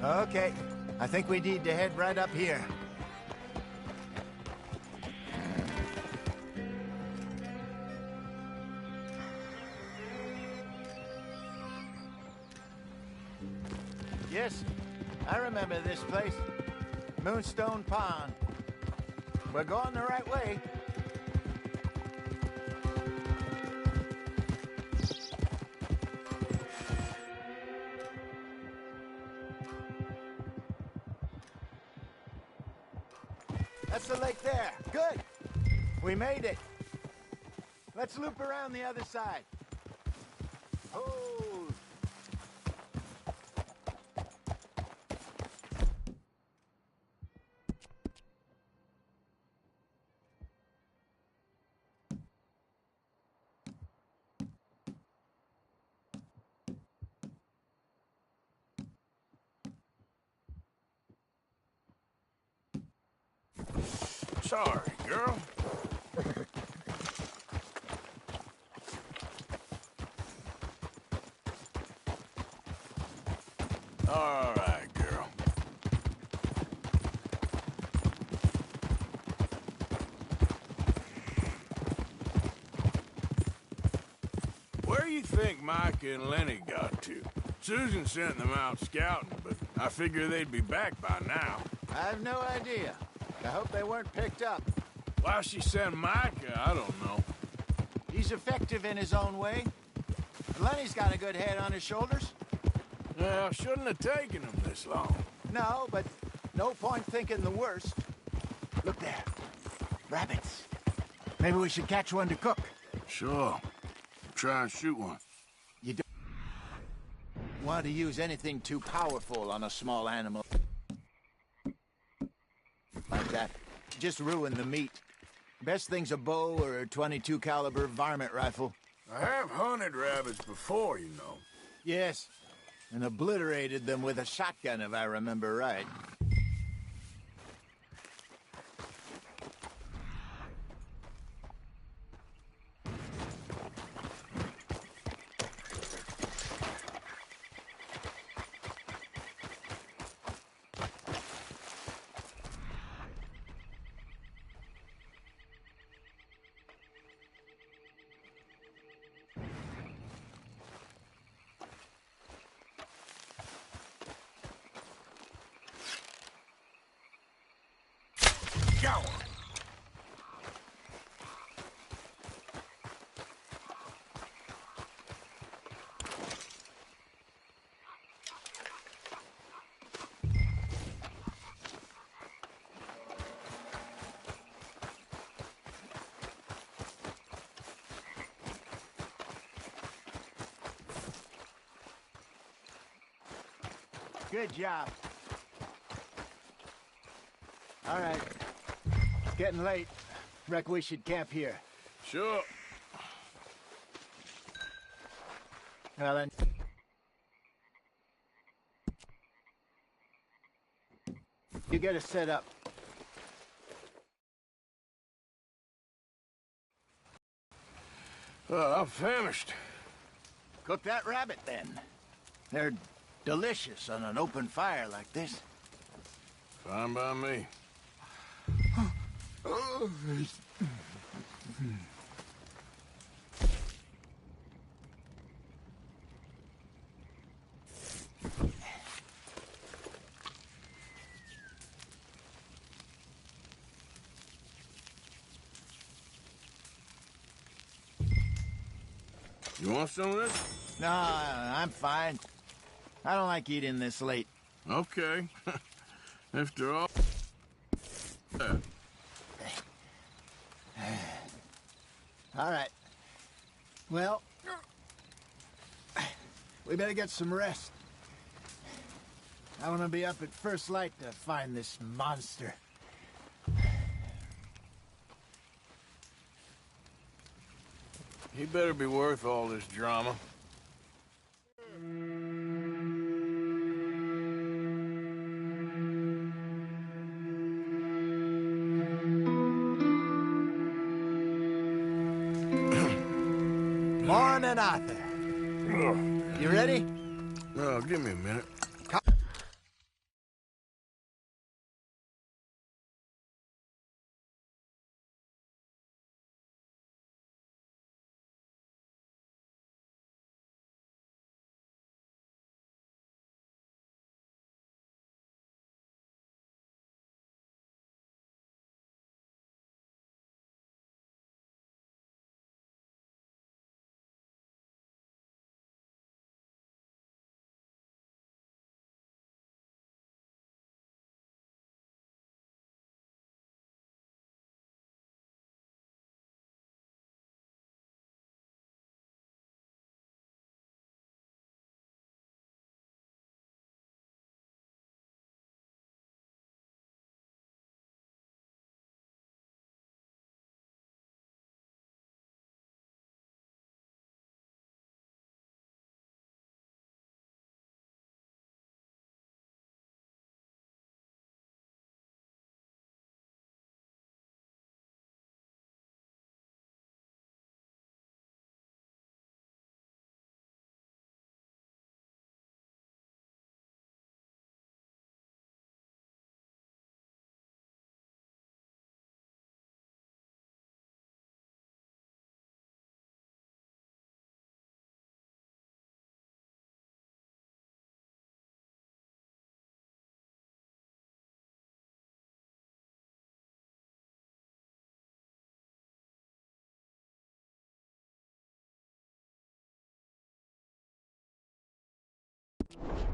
Okay, I think we need to head right up here. Yes, I remember this place. Moonstone Pond. We're going the right way. That's the lake there. Good. We made it. Let's loop around the other side. Hold. Sorry, girl. All right, girl. Where do you think Micah and Lenny got to? Susan sent them out scouting, but I figure they'd be back by now. I have no idea. I hope they weren't picked up. Why she sent Micah, I don't know. He's effective in his own way. Lenny's got a good head on his shoulders. Well, shouldn't have taken him this long. No, but no point thinking the worst. Look there. Rabbits. Maybe we should catch one to cook. Sure. Try and shoot one. You don't want to use anything too powerful on a small animal like that. Just ruin the meat. Best thing's a bow or a .22 caliber varmint rifle. I have hunted rabbits before, you know. Yes, and obliterated them with a shotgun, if I remember right. Go! Good job. All right. It's getting late. Reckon we should camp here. Sure. Well then. You get us set up. I'm famished. Cook that rabbit then. They're delicious on an open fire like this. Fine by me. You want some of this? No, I'm fine. I don't like eating this late. Okay. After all... All right. Well, we better get some rest. I want to be up at first light to find this monster. He better be worth all this drama. Morning, Arthur. You ready? Oh, give me a minute.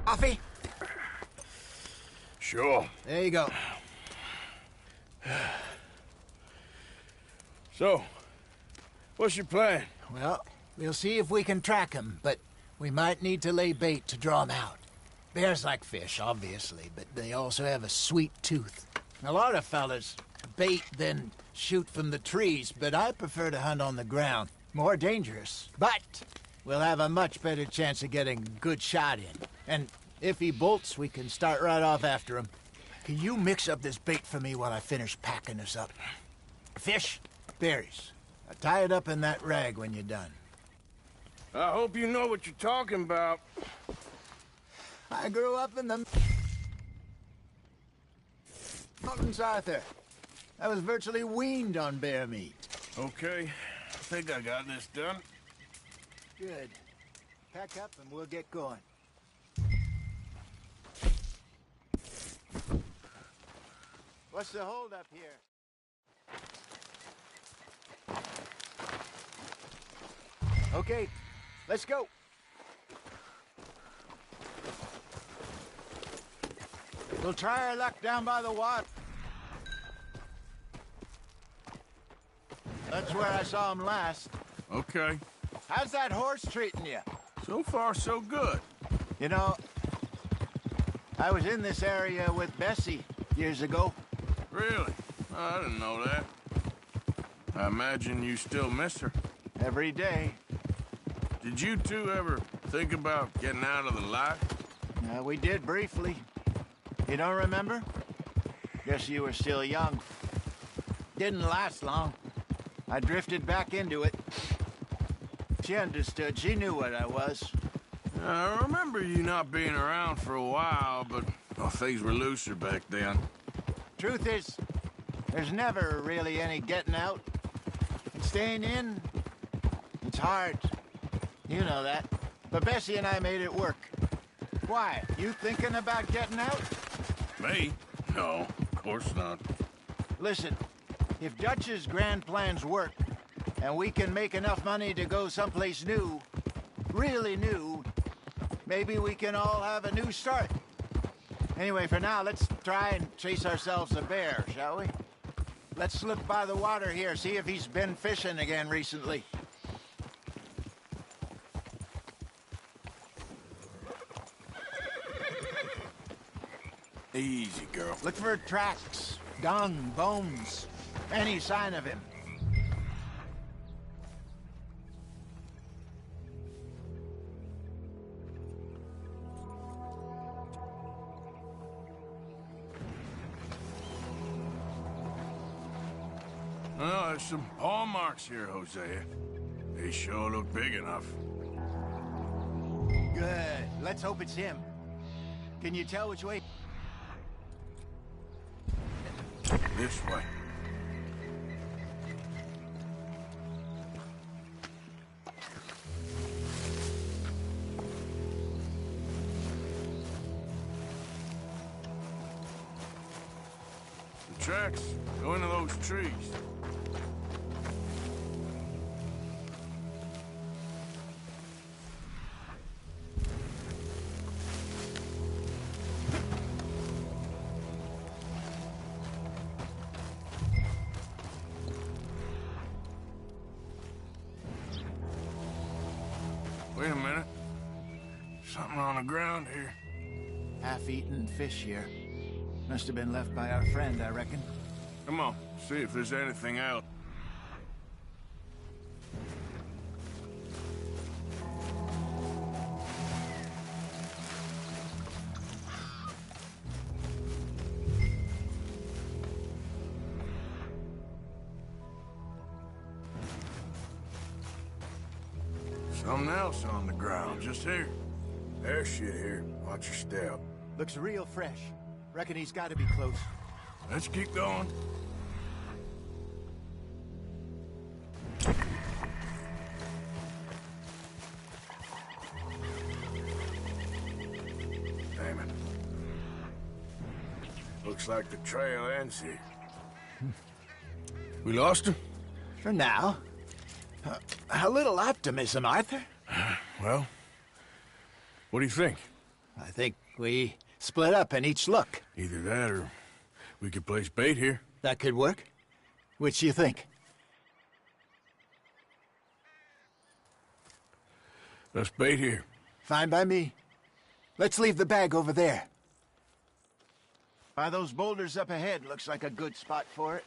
Coffee? Sure. There you go. So, what's your plan? Well, we'll see if we can track him, but we might need to lay bait to draw him out. Bears like fish, obviously, but they also have a sweet tooth. A lot of fellas bait, then shoot from the trees, but I prefer to hunt on the ground. More dangerous, but we'll have a much better chance of getting a good shot in. And if he bolts, we can start right off after him. Can you mix up this bait for me while I finish packing this up? Fish, berries. I'll tie it up in that rag when you're done. I hope you know what you're talking about. I grew up in the mountains, Arthur. I was virtually weaned on bear meat. Okay, I think I got this done. Good. Pack up and we'll get going. What's the holdup here? Okay, let's go. We'll try our luck down by the water. That's where I saw him last. Okay. How's that horse treating you? So far, so good. You know, I was in this area with Bessie years ago. Really? I didn't know that. I imagine you still miss her. Every day. Did you two ever think about getting out of the life? We did briefly. You don't remember? Guess you were still young. Didn't last long. I drifted back into it. She understood. She knew what I was. I remember you not being around for a while, but things were looser back then. Truth is, there's never really any getting out. Staying in, it's hard. You know that. But Bessie and I made it work. Why? You thinking about getting out? Me? No, of course not. Listen, if Dutch's grand plans work, and we can make enough money to go someplace new, really new, maybe we can all have a new start. Anyway, for now, let's try and chase ourselves a bear, shall we? Let's look by the water here, see if he's been fishing again recently. Easy, girl. Look for tracks, dung, bones, any sign of him. Oh, there's some paw marks here, Hosea. They sure look big enough. Good. Let's hope it's him. Can you tell which way? This way. The tracks go into those trees. Wait a minute. Something on the ground here. Half-eaten fish here. Must have been left by our friend, I reckon. Come on, see if there's anything out. Something else on the ground, just here. There's shit here. Watch your step. Looks real fresh. Reckon he's got to be close. Let's keep going. Damn it. Looks like the trail ends here. We lost him? For now. A little optimism, Arthur. Well, what do you think? I think we split up and each look. Either that or we could place bait here. That could work. Which do you think? Let's bait here. Fine by me. Let's leave the bag over there. By those boulders up ahead, looks like a good spot for it.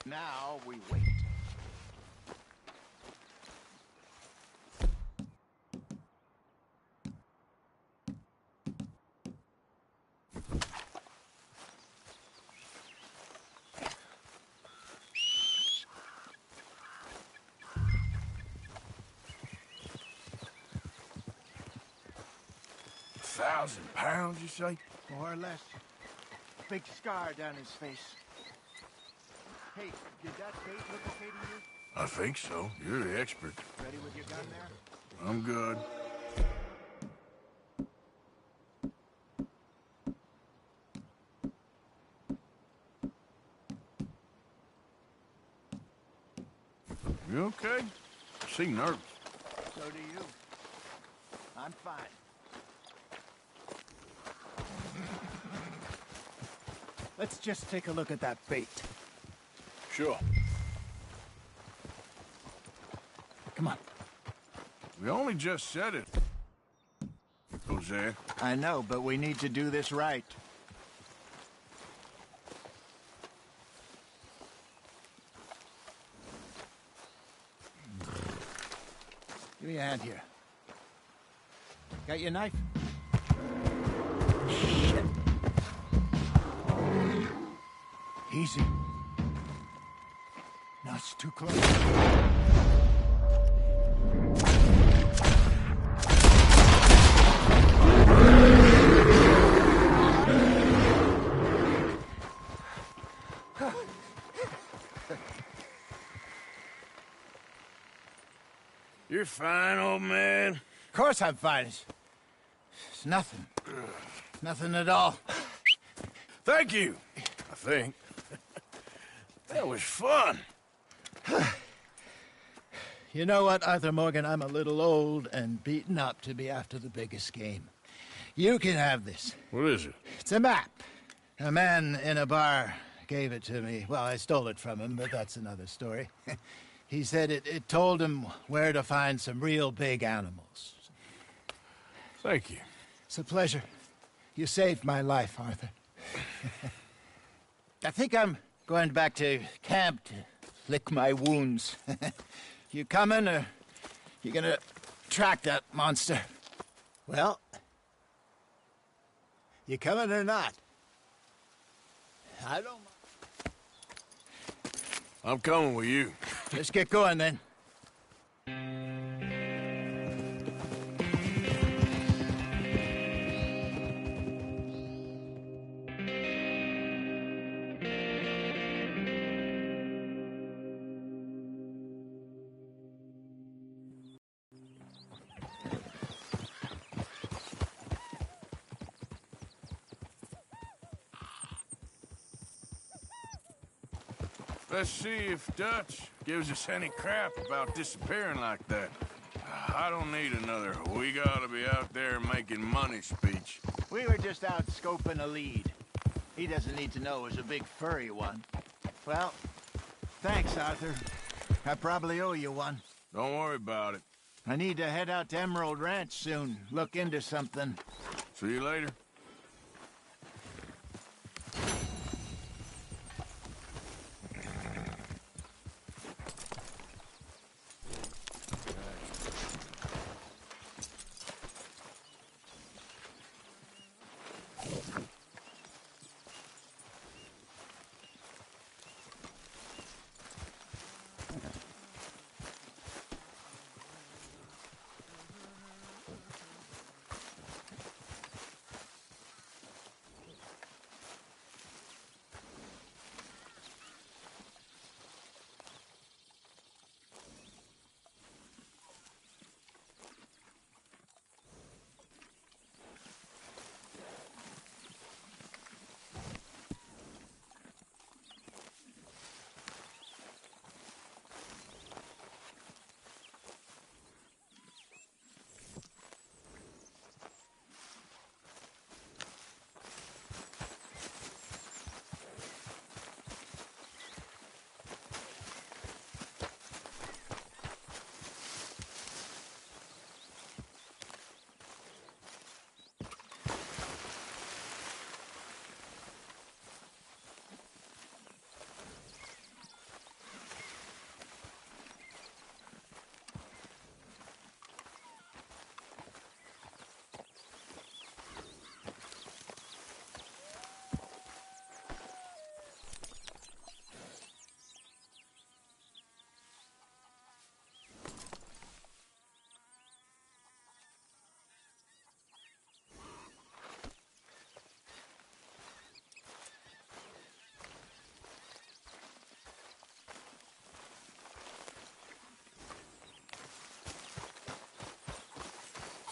Now we wait. £1,000, you say? More or less. Big scar down his face. Hey, did that bait look okay to you? I think so. You're the expert. Ready with your gun there? I'm good. You okay? You seem nervous. So do you. I'm fine. Let's just take a look at that bait. Sure. Come on. We only just said it, Hosea. I know, but we need to do this right. Give me a hand here. Got your knife? Shit. Easy. No, it's too close. You're fine, old man. Of course I'm fine. It's nothing. Nothing at all. Thank you, I think. That was fun. You know what, Arthur Morgan? I'm a little old and beaten up to be after the biggest game. You can have this. What is it? It's a map. A man in a bar gave it to me. Well, I stole it from him, but that's another story. He said it told him where to find some real big animals. Thank you. It's a pleasure. You saved my life, Arthur. I think I'm going back to camp to lick my wounds. You coming, or you gonna track that monster? Well, you coming or not? I don't mind. I'm coming with you. Let's get going, then. Let's see if Dutch gives us any crap about disappearing like that. I don't need another "we gotta be out there making money" speech. We were just out scoping a lead. He doesn't need to know it was a big furry one. Well, thanks, Arthur. I probably owe you one. Don't worry about it. I need to head out to Emerald Ranch soon. Look into something. See you later.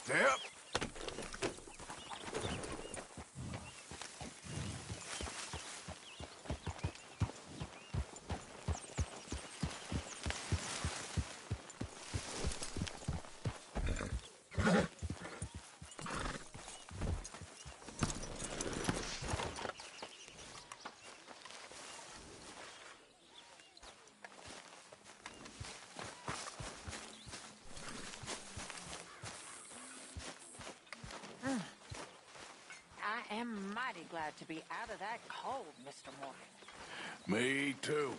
Step. I am mighty glad to be out of that cold, Mr. Morgan. Me too.